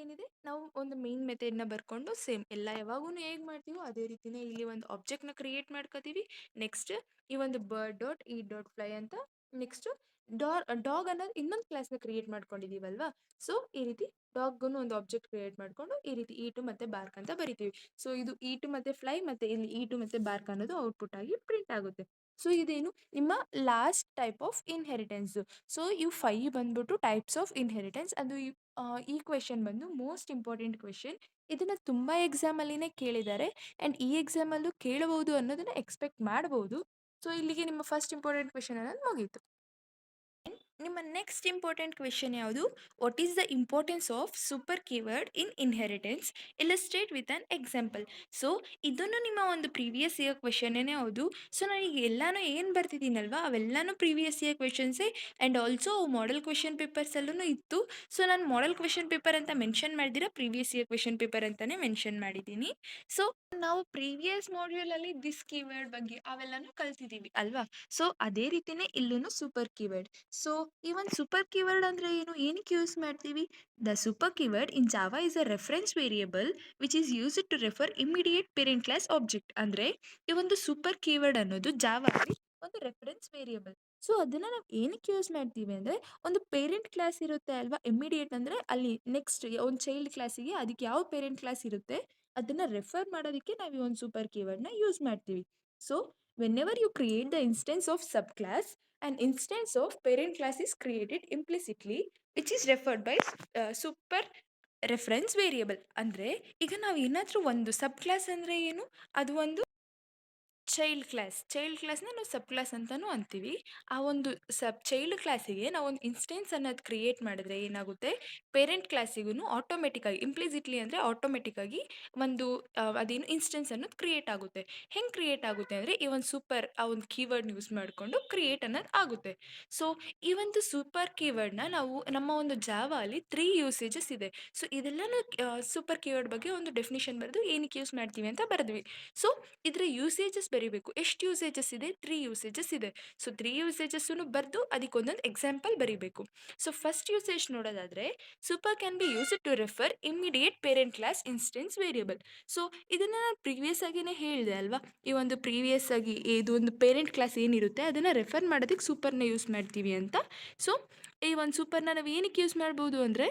ಏನಿದೆ, ನಾವು ಒಂದು ಮೇನ್ ಮೆಥಡ್ನ ಬರ್ಕೊಂಡು ಸೇಮ್ ಎಲ್ಲ ಯಾವಾಗೂ ಹೇಗೆ ಮಾಡ್ತೀವೋ ಅದೇ ರೀತಿನೇ ಇಲ್ಲಿ ಒಂದು ಆಬ್ಜೆಕ್ಟ್ನ ಕ್ರಿಯೇಟ್ ಮಾಡ್ಕೋತೀವಿ. ನೆಕ್ಸ್ಟ್ ಈ ಒಂದು ಬರ್ಡ್ ಡಾಟ್ ಈ ಡಾಟ್ ಫ್ಲೈ ಅಂತ, ನೆಕ್ಸ್ಟ್ ಡಾಗ್ ಅನ್ನೋದು ಇನ್ನೊಂದು ಕ್ಲಾಸ್ನ ಕ್ರಿಯೇಟ್ ಮಾಡ್ಕೊಂಡಿದೀವಲ್ವಾ. ಸೊ ಈ ರೀತಿ ಡಾಗ್ಗೂ ಒಂದು ಆಬ್ಜೆಕ್ಟ್ ಕ್ರಿಯೇಟ್ ಮಾಡ್ಕೊಂಡು ಈ ರೀತಿ ಈಟು ಮತ್ತೆ ಬಾರ್ಕ್ ಅಂತ ಬರಿತೀವಿ. ಸೊ ಇದು ಈಟು ಮತ್ತೆ ಫ್ಲೈ ಮತ್ತೆ ಇಲ್ಲಿ ಈಟು ಮತ್ತೆ ಬಾರ್ಕ್ ಅನ್ನೋದು ಔಟ್ಪುಟ್ ಆಗಿ ಪ್ರಿಂಟ್ ಆಗುತ್ತೆ. ಸೊ ಇದೇನು ನಿಮ್ಮ last type of inheritance. So ಇವು 5 ಬಂದ್ಬಿಟ್ಟು ಟೈಪ್ಸ್ ಆಫ್ ಇನ್ಹೆರಿಟೆನ್ಸ್. ಅದು ಈ ಕ್ವೆಶನ್ ಬಂದು ಮೋಸ್ಟ್ ಇಂಪಾರ್ಟೆಂಟ್ ಕ್ವೆಶನ್. ಇದನ್ನ ತುಂಬಾ ಎಕ್ಸಾಮ್ ಅಲ್ಲಿನೇ ಕೇಳಿದ್ದಾರೆ ಅಂಡ್ ಈ ಎಕ್ಸಾಮ್ ಅಲ್ಲೂ ಕೇಳಬಹುದು ಅನ್ನೋದನ್ನ ಎಕ್ಸ್ಪೆಕ್ಟ್ ಮಾಡಬಹುದು. ಸೊ ಇಲ್ಲಿಗೆ ನಿಮ್ಮ ಫಸ್ಟ್ ಇಂಪಾರ್ಟೆಂಟ್ ಕ್ವೆಶನ್ ಅನ್ನೋದು ಮುಗೀತು. ನಿಮ್ಮ ನೆಕ್ಸ್ಟ್ ಇಂಪಾರ್ಟೆಂಟ್ ಕ್ವೆಶನ್ ಯಾವುದು? What is the importance of super keyword in inheritance? Illustrate with an example. So ಇದನ್ನು ನಿಮ್ಮ ಒಂದು ಪ್ರೀವಿಯಸ್ ಇಯರ್ ಕ್ವೆಶನ್ನೇ ಹೌದು. ಸೊ ನನಗೆ ಎಲ್ಲಾನು ಏನು ಬರ್ತಿದ್ದೀನಲ್ವಾ ಅವೆಲ್ಲಾನು ಪ್ರೀವಿಯಸ್ ಇಯರ್ ಕ್ವೆಶನ್ಸೇ ಆ್ಯಂಡ್ ಆಲ್ಸೋ ಮಾಡೆಲ್ ಕ್ವೆಶನ್ ಪೇಪರ್ಸಲ್ಲೂ ಇತ್ತು. ಸೊ ನಾನು ಮಾಡೆಲ್ ಕ್ವೆಶನ್ ಪೇಪರ್ ಅಂತ ಮೆನ್ಷನ್ ಮಾಡಿದಿರ ಪ್ರೀವಿಯಸ್ ಇಯರ್ ಕ್ವೆಶನ್ ಪೇಪರ್ ಅಂತಲೇ ಮೆನ್ಷನ್ ಮಾಡಿದ್ದೀನಿ. ಸೊ ನಾವು ಪ್ರೀವಿಯಸ್ ಮಾಡ್ಯೂಲಲ್ಲಿ ದಿಸ್ ಕೀವರ್ಡ್ ಬಗ್ಗೆ ಅವೆಲ್ಲನೂ ಕಲ್ತಿದ್ದೀವಿ ಅಲ್ವಾ. ಸೊ ಅದೇ ರೀತಿನೇ ಇಲ್ಲೂ ಸೂಪರ್ ಕೀವರ್ಡ್. ಸೊ ಈ ಒಂದು ಸೂಪರ್ ಕೀವರ್ಡ್ ಅಂದರೆ ಏನು, ಏನಕ್ಕೆ ಯೂಸ್ ಮಾಡ್ತೀವಿ? The super keyword in Java is a reference variable which is used to refer immediate parent class object. ಅಂದರೆ ಈ ಒಂದು ಸೂಪರ್ ಕೀವರ್ಡ್ ಅನ್ನೋದು ಜಾವಾದಲ್ಲಿ ಒಂದು ರೆಫರೆನ್ಸ್ ವೇರಿಯಬಲ್. ಸೊ ಅದನ್ನು ನಾವು ಏನಕ್ಕೆ ಯೂಸ್ ಮಾಡ್ತೀವಿ ಅಂದರೆ ಒಂದು ಪೇರೆಂಟ್ ಕ್ಲಾಸ್ ಇರುತ್ತೆ ಅಲ್ವಾ. ಇಮಿಡಿಯೇಟ್ ಅಂದರೆ ಅಲ್ಲಿ ನೆಕ್ಸ್ಟ್ ಒಂದು ಚೈಲ್ಡ್ ಕ್ಲಾಸಿಗೆ ಅದಕ್ಕೆ ಯಾವ ಪೇರೆಂಟ್ ಕ್ಲಾಸ್ ಇರುತ್ತೆ ಅದನ್ನು ರೆಫರ್ ಮಾಡೋದಕ್ಕೆ ನಾವು ಈ ಒಂದು ಸೂಪರ್ ಕೀವರ್ಡ್ನ ಯೂಸ್ ಮಾಡ್ತೀವಿ. So when you create the instance of sub class, an instance of parent class is created implicitly which is referred by super reference variable. ಅಂದರೆ ಈಗ ನಾವು ಏನಾದರೂ ಒಂದು ಸಬ್ ಕ್ಲಾಸ್ ಅಂದರೆ ಏನು, ಅದು ಒಂದು ಚೈಲ್ಡ್ ಕ್ಲಾಸ್ನ ನಾವು ಸಬ್ ಕ್ಲಾಸ್ ಅಂತಲೂ ಅಂತೀವಿ. ಆ ಒಂದು ಚೈಲ್ಡ್ ಕ್ಲಾಸಿಗೆ ನಾವು ಒಂದು ಇನ್ಸ್ಟೆನ್ಸ್ ಅನ್ನೋದು ಕ್ರಿಯೇಟ್ ಮಾಡಿದ್ರೆ ಏನಾಗುತ್ತೆ, ಪೇರೆಂಟ್ ಕ್ಲಾಸಿಗೂ ಆಟೋಮೆಟಿಕ್ಕಾಗಿ ಇಂಪ್ಲಿಸಿಟ್ಲಿ ಅಂದರೆ ಆಟೋಮೆಟಿಕ್ಕಾಗಿ ಒಂದು ಅದೇನು ಇನ್ಸ್ಟೆನ್ಸ್ ಅನ್ನೋದು ಕ್ರಿಯೇಟ್ ಆಗುತ್ತೆ. ಹೆಂಗೆ ಕ್ರಿಯೇಟ್ ಆಗುತ್ತೆ ಅಂದರೆ ಈ ಒಂದು ಸೂಪರ್ ಆ ಒಂದು ಕೀವರ್ಡ್ನ ಯೂಸ್ ಮಾಡಿಕೊಂಡು ಕ್ರಿಯೇಟ್ ಅನ್ನೋದು ಆಗುತ್ತೆ. ಸೊ ಈ ಒಂದು ಸೂಪರ್ ಕೀವರ್ಡ್ನ ನಾವು ನಮ್ಮ ಒಂದು ಜಾವಾ ಅಲ್ಲಿ 3 ಯೂಸೇಜಸ್ ಇದೆ. ಸೊ ಇದೆಲ್ಲನೂ ಸೂಪರ್ ಕೀವರ್ಡ್ ಬಗ್ಗೆ ಒಂದು ಡೆಫಿನಿಷನ್ ಬರೆದು ಏನಕ್ಕೆ ಯೂಸ್ ಮಾಡ್ತೀವಿ ಅಂತ ಬರೆದ್ವಿ. ಸೊ ಇದರ ಯೂಸೇಜಸ್ ಬರೀಬೇಕು. ಎಷ್ಟು ಯೂಸೇಜಸ್ ಇದೆ? 3 ಯೂಸೇಜಸ್ ಇದೆ. ಸೊ 3 ಯೂಸೇಜಸ್ಸನ್ನು ಬರೆದು ಅದಕ್ಕೆ ಒಂದೊಂದು ಎಕ್ಸಾಂಪಲ್ ಬರೀಬೇಕು. ಸೊ ಫಸ್ಟ್ ಯೂಸೇಜ್ ನೋಡೋದಾದರೆ super can be used to refer immediate parent class instance variable. So ಇದನ್ನು ನಾನು ಪ್ರೀವಿಯಸ್ ಆಗಿನೇ ಹೇಳಿದೆ ಅಲ್ವಾ. ಈ ಒಂದು ಪ್ರೀವಿಯಸ್ ಆಗಿ ಇದು ಒಂದು ಪೇರೆಂಟ್ ಕ್ಲಾಸ್ ಏನಿರುತ್ತೆ ಅದನ್ನು ರೆಫರ್ ಮಾಡೋದಕ್ಕೆ ಸೂಪರ್ನ ಯೂಸ್ ಮಾಡ್ತೀವಿ ಅಂತ. ಸೊ ಈ ಒಂದು ಸೂಪರ್ನ ನಾವು ಏನಕ್ಕೆ ಯೂಸ್ ಮಾಡ್ಬೋದು ಅಂದರೆ,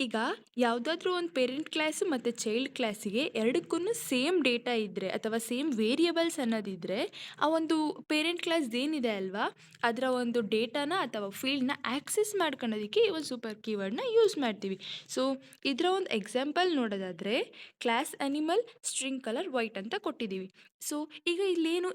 ಈಗ ಯಾವುದಾದ್ರೂ ಒಂದು ಪೇರೆಂಟ್ ಕ್ಲಾಸು ಮತ್ತು ಚೈಲ್ಡ್ ಕ್ಲಾಸಿಗೆ ಎರಡಕ್ಕೂ ಸೇಮ್ ಡೇಟಾ ಇದ್ದರೆ ಅಥವಾ ಸೇಮ್ ವೇರಿಯಬಲ್ಸ್ ಅನ್ನೋದಿದ್ದರೆ ಆ ಒಂದು ಪೇರೆಂಟ್ ಕ್ಲಾಸ್ ಏನಿದೆ ಅಲ್ವಾ ಅದರ ಒಂದು ಡೇಟಾನ ಅಥವಾ ಫೀಲ್ಡ್ನ ಆ್ಯಕ್ಸೆಸ್ ಮಾಡ್ಕೊಳ್ಳೋದಕ್ಕೆ ಈ ಒಂದು ಸೂಪರ್ ಕೀವರ್ಡ್ನ ಯೂಸ್ ಮಾಡ್ತೀವಿ. ಸೊ ಇದರ ಒಂದು ಎಕ್ಸಾಂಪಲ್ ನೋಡೋದಾದರೆ class animal string colour white ಅಂತ ಕೊಟ್ಟಿದ್ದೀವಿ. ಸೊ ಈಗ ಇಲ್ಲೇನು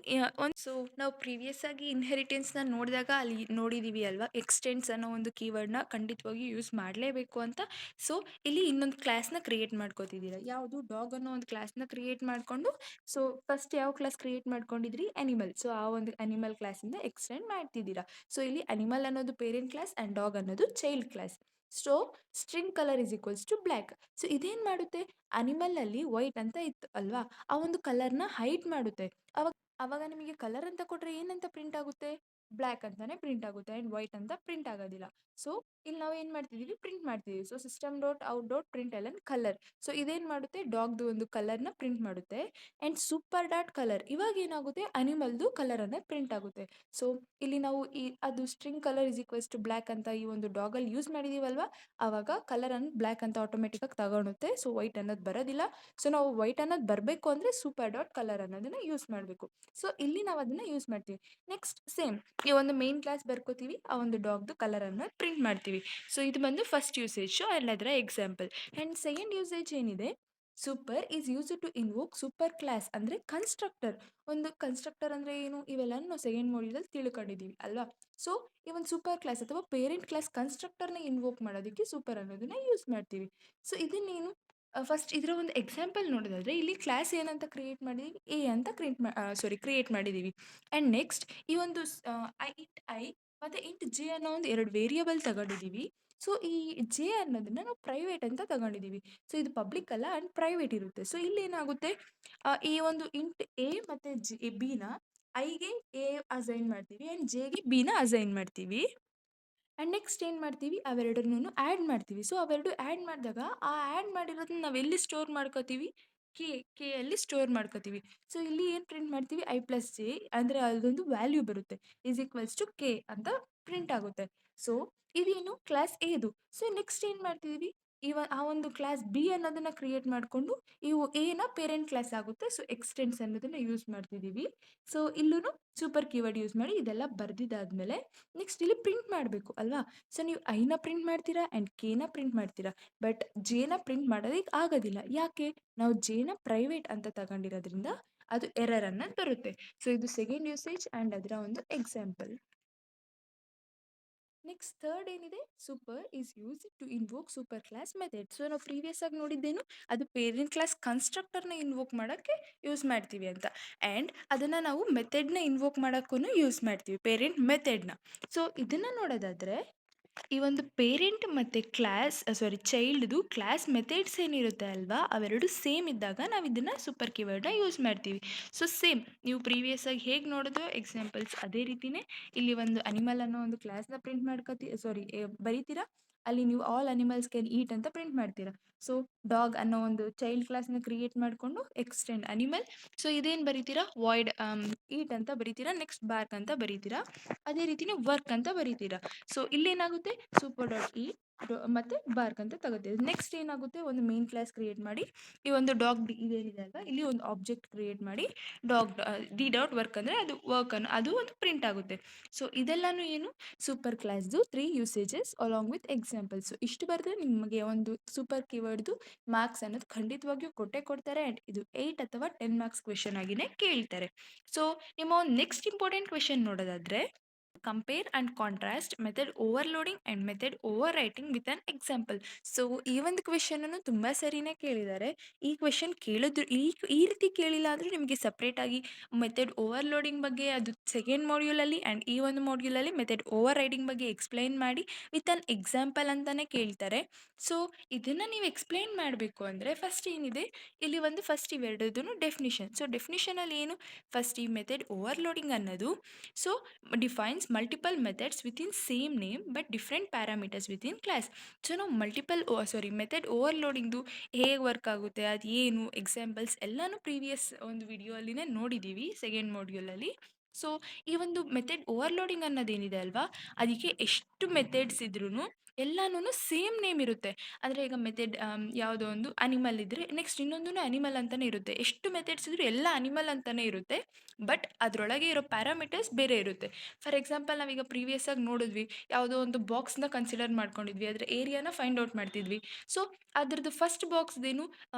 ಸೊ ನಾವು ಪ್ರೀವಿಯಸ್ ಆಗಿ ಇನ್ಹೆರಿಟೆನ್ಸ್ನ ನೋಡಿದಾಗ ಅಲ್ಲಿ ನೋಡಿದ್ದೀವಿ ಅಲ್ವಾ, ಎಕ್ಸ್ಟೆಂಡ್ಸ್ ಅನ್ನೋ ಒಂದು ಕೀವರ್ಡ್ನ ಖಂಡಿತವಾಗಿ ಯೂಸ್ ಮಾಡಲೇಬೇಕು ಅಂತ. ಸೊ ಇಲ್ಲಿ ಇನ್ನೊಂದು ಕ್ಲಾಸ್ನ ಕ್ರಿಯೇಟ್ ಮಾಡ್ಕೋತಿದ್ದೀರಾ, ಯಾವುದು ಡಾಗ್ ಅನ್ನೋ ಒಂದು ಕ್ಲಾಸ್ನ ಕ್ರಿಯೇಟ್ ಮಾಡಿಕೊಂಡು. ಸೊ ಫಸ್ಟ್ ಯಾವ ಕ್ಲಾಸ್ ಕ್ರಿಯೇಟ್ ಮಾಡ್ಕೊಂಡಿದ್ರಿ? ಅನಿಮಲ್. ಸೊ ಆ ಒಂದು ಅನಿಮಲ್ ಕ್ಲಾಸಿಂದ ಎಕ್ಸ್ಟೆಂಡ್ ಮಾಡ್ತಿದ್ದೀರಾ. ಸೊ ಇಲ್ಲಿ ಅನಿಮಲ್ ಅನ್ನೋದು ಪೇರೆಂಟ್ ಕ್ಲಾಸ್ ಆ್ಯಂಡ್ ಡಾಗ್ ಅನ್ನೋದು child class. So string colour is equals to black. So ಇದೇನು ಮಾಡುತ್ತೆ, ಅನಿಮಲಲ್ಲಿ ವೈಟ್ ಅಂತ ಇತ್ತು ಅಲ್ವಾ, ಆ ಒಂದು ಕಲರ್ನ ಹೈಡ್ ಮಾಡುತ್ತೆ. ಅವಾಗ ಅವಾಗ ನಿಮಗೆ ಕಲರ್ ಅಂತ ಕೊಟ್ಟರೆ ಏನಂತ ಪ್ರಿಂಟ್ ಆಗುತ್ತೆ? ಬ್ಲ್ಯಾಕ್ ಅಂತಾನೆ ಪ್ರಿಂಟ್ ಆಗುತ್ತೆ ಆ್ಯಂಡ್ ವೈಟ್ ಅಂತ ಪ್ರಿಂಟ್ ಆಗೋದಿಲ್ಲ. ಸೊ ಇಲ್ಲಿ ನಾವು ಏನು ಮಾಡ್ತಿದ್ದೀವಿ, ಪ್ರಿಂಟ್ ಮಾಡ್ತಿದ್ದೀವಿ. So system dot out dot print L colour. So ಇದೇನು ಮಾಡುತ್ತೆ, ಡಾಗ್ದು ಒಂದು ಕಲರ್ನ ಪ್ರಿಂಟ್ ಮಾಡುತ್ತೆ ಆ್ಯಂಡ್ ಸೂಪರ್ ಡಾಟ್ ಕಲರ್ ಇವಾಗ ಏನಾಗುತ್ತೆ, ಅನಿಮಲ್ದು ಕಲರನ್ನು ಪ್ರಿಂಟ್ ಆಗುತ್ತೆ. ಸೊ ಇಲ್ಲಿ ನಾವು ಅದು string colour is equals to black ಅಂತ ಈ ಒಂದು ಡಾಗಲ್ಲಿ ಯೂಸ್ ಮಾಡಿದ್ದೀವಲ್ವಾ, ಆವಾಗ ಕಲರನ್ನು ಬ್ಲ್ಯಾಕ್ ಅಂತ ಆಟೋಮೆಟಿಕ್ಕಾಗಿ ತಗೊಳುತ್ತೆ. ಸೊ ವೈಟ್ ಅನ್ನೋದು ಬರೋದಿಲ್ಲ. ಸೊ ನಾವು ವೈಟ್ ಅನ್ನೋದು ಬರಬೇಕು ಅಂದರೆ ಸೂಪರ್ ಡಾಟ್ ಕಲರ್ ಅನ್ನೋದನ್ನು ಯೂಸ್ ಮಾಡಬೇಕು. ಸೊ ಇಲ್ಲಿ ನಾವು ಅದನ್ನು ಯೂಸ್ ಮಾಡ್ತೀವಿ. ನೆಕ್ಸ್ಟ್ ಸೇಮ್ ಈ ಒಂದು ಮೇನ್ ಕ್ಲಾಸ್ ಬರ್ಕೋತೀವಿ, ಆ ಒಂದು ಡಾಗ್ದು ಕಲರನ್ನು ಪ್ರಿಂಟ್ ಮಾಡ್ತೀವಿ. ಸೊ ಇದು ಬಂದು ಫಸ್ಟ್ ಯೂಸೇಜು ಆ್ಯಂಡ್ ಅದರ ಎಕ್ಸಾಂಪಲ್. ಆ್ಯಂಡ್ ಸೆಕೆಂಡ್ ಯೂಸೇಜ್ ಏನಿದೆ, super is used to invoke super class ಅಂದರೆ ಕನ್ಸ್ಟ್ರಕ್ಟರ್. ಒಂದು ಕನ್ಸ್ಟ್ರಕ್ಟರ್ ಅಂದರೆ ಏನು, ಇವೆಲ್ಲ ನಾವು ಸೆಕೆಂಡ್ ಮಾಡ್ಯೂಲಲ್ಲಿ ತಿಳ್ಕೊಂಡಿದ್ದೀವಿ ಅಲ್ವಾ. ಸೊ ಈ ಒಂದು ಸೂಪರ್ ಕ್ಲಾಸ್ ಅಥವಾ ಪೇರೆಂಟ್ ಕ್ಲಾಸ್ ಕನ್ಸ್ಟ್ರಕ್ಟರ್ನ ಇನ್ವೋಕ್ ಮಾಡೋದಕ್ಕೆ ಸೂಪರ್ ಅನ್ನೋದನ್ನ ಯೂಸ್ ಮಾಡ್ತೀವಿ. ಸೊ ಇದನ್ನೇನು, ಫಸ್ಟ್ ಇದರ ಒಂದು ಎಕ್ಸಾಂಪಲ್ ನೋಡೋದಾದರೆ ಇಲ್ಲಿ ಕ್ಲಾಸ್ ಏನಂತ ಕ್ರಿಯೇಟ್ ಮಾಡಿದ್ದೀವಿ, ಎ ಅಂತ ಕ್ರಿಯೇಟ್ ಮಾಡಿದ್ದೀವಿ. ಆ್ಯಂಡ್ ನೆಕ್ಸ್ಟ್ ಈ ಒಂದು ಐ ಮತ್ತು ಇಂಟ್ ಜೆ ಅನ್ನೋ ಒಂದು 2 ವೇರಿಯಬಲ್ ತಗೊಂಡಿದ್ದೀವಿ. ಸೊ ಈ ಜೆ ಅನ್ನೋದನ್ನು ನಾವು ಪ್ರೈವೇಟ್ ಅಂತ ತಗೊಂಡಿದ್ದೀವಿ. ಸೊ ಇದು ಪಬ್ಲಿಕ್ ಅಲ್ಲ ಆ್ಯಂಡ್ ಪ್ರೈವೇಟ್ ಇರುತ್ತೆ. ಸೊ ಇಲ್ಲಿ ಏನಾಗುತ್ತೆ, ಈ ಒಂದು ಇಂಟ್ ಎ ಮತ್ತು ಬಿನ ಐಗೆ ಎ ಅಸೈನ್ ಮಾಡ್ತೀವಿ ಆ್ಯಂಡ್ ಜೆಗೆ ಬಿನ ಅಸೈನ್ ಮಾಡ್ತೀವಿ. ಆ್ಯಂಡ್ ನೆಕ್ಸ್ಟ್ ಏನು ಮಾಡ್ತೀವಿ, ಅವೆರಡನ್ನೂ ಆ್ಯಡ್ ಮಾಡ್ತೀವಿ. ಸೊ ಅವೆರಡು ಆ್ಯಡ್ ಮಾಡಿದಾಗ ಆ ಆ್ಯಡ್ ಮಾಡಿರೋದನ್ನ ನಾವು ಎಲ್ಲಿ ಸ್ಟೋರ್ ಮಾಡ್ಕೋತೀವಿ, ಕೆ ಕೆ ಅಲ್ಲಿ ಸ್ಟೋರ್ ಮಾಡ್ಕೋತೀವಿ. ಸೊ ಇಲ್ಲಿ ಏನು ಪ್ರಿಂಟ್ ಮಾಡ್ತೀವಿ ಐ ಪ್ಲಸ್ ಜೆ ಅಂದರೆ ಅದೊಂದು ವ್ಯಾಲ್ಯೂ ಬರುತ್ತೆ ಈಸ್ ಈಕ್ವಲ್ಸ್ ಟು ಕೆ ಅಂತ ಪ್ರಿಂಟ್ ಆಗುತ್ತೆ. ಸೊ ಇದೇನು ಕ್ಲಾಸ್ ಎದು. ಸೊ ನೆಕ್ಸ್ಟ್ ಏನು ಮಾಡ್ತಿದೀವಿ, ಆ ಒಂದು ಕ್ಲಾಸ್ ಬಿ ಅನ್ನೋದನ್ನ ಕ್ರಿಯೇಟ್ ಮಾಡಿಕೊಂಡು ಇವು ಎನ ಪೇರೆಂಟ್ ಕ್ಲಾಸ್ ಆಗುತ್ತೆ. ಸೊ ಎಕ್ಸ್ಟೆನ್ಸ್ ಅನ್ನೋದನ್ನ ಯೂಸ್ ಮಾಡ್ತಿದ್ದೀವಿ. ಸೊ ಇಲ್ಲೂ ಸೂಪರ್ ಕೀವರ್ಡ್ ಯೂಸ್ ಮಾಡಿ ಇದೆಲ್ಲ ಬರ್ದಿದ್ದಾದ್ಮೇಲೆ ನೆಕ್ಸ್ಟ್ ಇಲ್ಲಿ ಪ್ರಿಂಟ್ ಮಾಡಬೇಕು ಅಲ್ವಾ. ಸೊ ನೀವು ಐನ ಪ್ರಿಂಟ್ ಮಾಡ್ತೀರಾ ಆ್ಯಂಡ್ ಕೆನ ಪ್ರಿಂಟ್ ಮಾಡ್ತೀರಾ, ಬಟ್ ಜೇನ ಪ್ರಿಂಟ್ ಮಾಡೋದಕ್ಕೆ ಆಗೋದಿಲ್ಲ. ಯಾಕೆ? ನಾವು ಜೇನ ಪ್ರೈವೇಟ್ ಅಂತ ತಗೊಂಡಿರೋದ್ರಿಂದ ಅದು ಎರರ್ ಅನ್ನ ಬರುತ್ತೆ. ಸೊ ಇದು ಸೆಕೆಂಡ್ ಯೂಸೇಜ್ ಆ್ಯಂಡ್ ಅದರ ಒಂದು ಎಕ್ಸಾಂಪಲ್. ನೆಕ್ಸ್ಟ್ ಥರ್ಡ್ ಏನಿದೆ, super is use to invoke super class method. So ನಾವು ಪ್ರೀವಿಯಸ್ ಆಗಿ ನೋಡಿದ್ದೇನು, ಅದು ಪೇರೆಂಟ್ ಕ್ಲಾಸ್ ಕನ್ಸ್ಟ್ರಕ್ಟರ್ನ ಇನ್ವೋಕ್ ಮಾಡೋಕ್ಕೆ ಯೂಸ್ ಮಾಡ್ತೀವಿ ಅಂತ. ಆ್ಯಂಡ್ ಅದನ್ನು ನಾವು ಮೆಥಡ್ನ ಇನ್ವೋಕ್ ಮಾಡೋಕ್ಕೂ ಯೂಸ್ ಮಾಡ್ತೀವಿ, ಪೇರೆಂಟ್ ಮೆಥಡ್ನ. ಸೊ ಇದನ್ನು ನೋಡೋದಾದರೆ ಈ ಒಂದು ಪೇರೆಂಟ್ ಮತ್ತು ಚೈಲ್ಡ್ದು ಕ್ಲಾಸ್ ಮೆಥಡ್ಸ್ ಏನಿರುತ್ತೆ ಅಲ್ವಾ, ಅವೆರಡು ಸೇಮ್ ಇದ್ದಾಗ ನಾವು ಇದನ್ನು ಸೂಪರ್ ಕೀವರ್ಡ್ನ ಯೂಸ್ ಮಾಡ್ತೀವಿ. ಸೊ ಸೇಮ್ ನೀವು ಪ್ರೀವಿಯಸ್ ಆಗಿ ಹೇಗೆ ನೋಡಿದ್ರೋ ಎಕ್ಸಾಂಪಲ್ಸ್ ಅದೇ ರೀತಿಯೇ ಇಲ್ಲಿ ಒಂದು ಅನಿಮಲ್ ಅನ್ನೋ ಒಂದು ಕ್ಲಾಸ್ನ ಪ್ರಿಂಟ್ ಬರೀತೀರಾ. ಅಲ್ಲಿ ನೀವು ಆಲ್ ಅನಿಮಲ್ಸ್ ಕ್ಯಾನ್ ಈಟ್ ಅಂತ ಪ್ರಿಂಟ್ ಮಾಡ್ತೀರಾ. ಸೊ ಡಾಗ್ ಅನ್ನೋ ಒಂದು ಚೈಲ್ಡ್ ಕ್ಲಾಸ್ನ ಕ್ರಿಯೇಟ್ ಮಾಡಿಕೊಂಡು ಎಕ್ಸ್ಟೆಂಡ್ ಅನಿಮಲ್. ಸೊ ಇದೇನು ಬರೀತೀರಾ, ವಾಯ್ಡ್ ಈಟ್ ಅಂತ ಬರೀತೀರಾ, ನೆಕ್ಸ್ಟ್ ಬಾರ್ಕ್ ಅಂತ ಬರೀತೀರಾ, ಅದೇ ರೀತಿನೇ ವರ್ಕ್ ಅಂತ ಬರೀತೀರಾ. ಸೊ ಇಲ್ಲೇನಾಗುತ್ತೆ, ಸೂಪರ್ ಡಾಟ್ ಇ ಮತ್ತು ಬಾರ್ಕ್ ಅಂತ ತಗೋತೀವಿ. ನೆಕ್ಸ್ಟ್ ಏನಾಗುತ್ತೆ, ಒಂದು ಮೇನ್ ಕ್ಲಾಸ್ ಕ್ರಿಯೇಟ್ ಮಾಡಿ ಈ ಒಂದು ಡಾಗ್ ಇದೇನಿದೆ ಅಲ್ವಾ, ಇಲ್ಲಿ ಒಂದು ಆಬ್ಜೆಕ್ಟ್ ಕ್ರಿಯೇಟ್ ಮಾಡಿ ಡಾಗ್ ಡಿ ಡಾಟ್ ವರ್ಕ್ ಅಂದರೆ ಅದು ವರ್ಕ್ ಅದು ಒಂದು ಪ್ರಿಂಟ್ ಆಗುತ್ತೆ. ಸೊ ಇದೆಲ್ಲನೂ ಏನು, ಸೂಪರ್ ಕ್ಲಾಸ್ದು 3 ಯೂಸೇಜಸ್ ಅಲಾಂಗ್ ವಿತ್ ಎಕ್ಸಾಂಪಲ್ಸ್. ಇಷ್ಟು ಬರೆದ್ರೆ ನಿಮಗೆ ಒಂದು ಸೂಪರ್ ಕೀವರ್ಡ್ದು ಮಾರ್ಕ್ಸ್ ಅನ್ನೋದು ಖಂಡಿತವಾಗಿಯೂ ಕೊಟ್ಟೇ ಕೊಡ್ತಾರೆ. ಆ್ಯಂಡ್ ಇದು 8 ಅಥವಾ 10 ಮಾರ್ಕ್ಸ್ ಕ್ವೆಶನ್ ಆಗಿನೇ ಕೇಳ್ತಾರೆ. ಸೊ ನಿಮ್ಮ ಒಂದು ನೆಕ್ಸ್ಟ್ ಇಂಪಾರ್ಟೆಂಟ್ ಕ್ವೆಶನ್ ನೋಡೋದಾದರೆ, compare and contrast method overloading and method over writing with an example. So ಈ ಒಂದು ಕ್ವೆಶನನ್ನು ತುಂಬ ಸರಿನೇ ಕೇಳಿದ್ದಾರೆ. ಈ ಕ್ವೆಶನ್ ಕೇಳಿದ್ರು ಈ ರೀತಿ ಕೇಳಿಲ್ಲ ಅಂದರೆ ನಿಮಗೆ ಸಪ್ರೇಟಾಗಿ ಮೆಥಡ್ ಓವರ್ಲೋಡಿಂಗ್ ಬಗ್ಗೆ ಅದು ಸೆಕೆಂಡ್ ಮಾಡ್ಯೂಲಲ್ಲಿ ಆ್ಯಂಡ್ ಈ ಒಂದು ಮಾಡ್ಯೂಲಲ್ಲಿ ಮೆಥಡ್ ಓವರ್ ರೈಡಿಂಗ್ ಬಗ್ಗೆ ಎಕ್ಸ್ಪ್ಲೈನ್ ಮಾಡಿ ವಿತ್ ಆನ್ ಎಕ್ಸಾಂಪಲ್ ಅಂತಲೇ ಕೇಳ್ತಾರೆ. ಸೊ ಇದನ್ನು ನೀವು ಎಕ್ಸ್ಪ್ಲೈನ್ ಮಾಡಬೇಕು ಅಂದರೆ ಫಸ್ಟ್ ಏನಿದೆ, ಇಲ್ಲಿ ಒಂದು ಫಸ್ಟ್ ಇವೆರಡದೂ ಡೆಫಿನಿಷನ್. ಸೊ ಡೆಫಿನಿಷನಲ್ಲಿ ಏನು, ಫಸ್ಟ್ ಈ ಮೆಥಡ್ ಓವರ್ಲೋಡಿಂಗ್ ಅನ್ನೋದು so defines multiple methods within same name but different parameters within class. So ನಾವು ಮೆಥಡ್ ಓವರ್ಲೋಡಿಂಗ್ದು ಹೇಗೆ ವರ್ಕ್ ಆಗುತ್ತೆ, ಅದು ಏನು ಎಕ್ಸಾಂಪಲ್ಸ್ ಎಲ್ಲನೂ ಪ್ರೀವಿಯಸ್ ಒಂದು ವಿಡಿಯೋ ಅಲ್ಲಿನೇ ನೋಡಿದ್ದೀವಿ ಸೆಕೆಂಡ್ ಮಾಡ್ಯೂಲಲ್ಲಿ. ಸೊ ಈ ಒಂದು ಮೆಥಡ್ ಓವರ್ಲೋಡಿಂಗ್ ಅನ್ನೋದೇನಿದೆ ಅಲ್ವಾ, ಅದಕ್ಕೆ ಎಷ್ಟು ಮೆಥಡ್ಸ್ ಇದ್ರೂ ಎಲ್ಲನೂ ಸೇಮ್ ನೇಮ್ ಇರುತ್ತೆ. ಅಂದರೆ ಈಗ ಮೆಥಡ್ ಯಾವುದೋ ಒಂದು ಅನಿಮಲ್ ಇದ್ದರೆ ನೆಕ್ಸ್ಟ್ ಇನ್ನೊಂದು ಅನಿಮಲ್ ಅಂತಲೇ ಇರುತ್ತೆ. ಎಷ್ಟು ಮೆಥಡ್ಸ್ ಇದ್ದರೂ ಎಲ್ಲ ಅನಿಮಲ್ ಅಂತಲೇ ಇರುತ್ತೆ, ಬಟ್ ಅದರೊಳಗೆ ಇರೋ ಪ್ಯಾರಾಮೀಟರ್ಸ್ ಬೇರೆ ಇರುತ್ತೆ. ಫಾರ್ ಎಕ್ಸಾಂಪಲ್ ನಾವೀಗ ಪ್ರೀವಿಯಸ್ ಆಗಿ ನೋಡಿದ್ವಿ, ಯಾವುದೋ ಒಂದು ಬಾಕ್ಸ್ನ ಕನ್ಸಿಡರ್ ಮಾಡ್ಕೊಂಡಿದ್ವಿ, ಅದರ ಏರಿಯಾನ ಫೈಂಡ್ ಔಟ್ ಮಾಡ್ತಿದ್ವಿ. ಸೊ ಅದ್ರದ್ದು ಫಸ್ಟ್ ಬಾಕ್ಸ್ದೇನು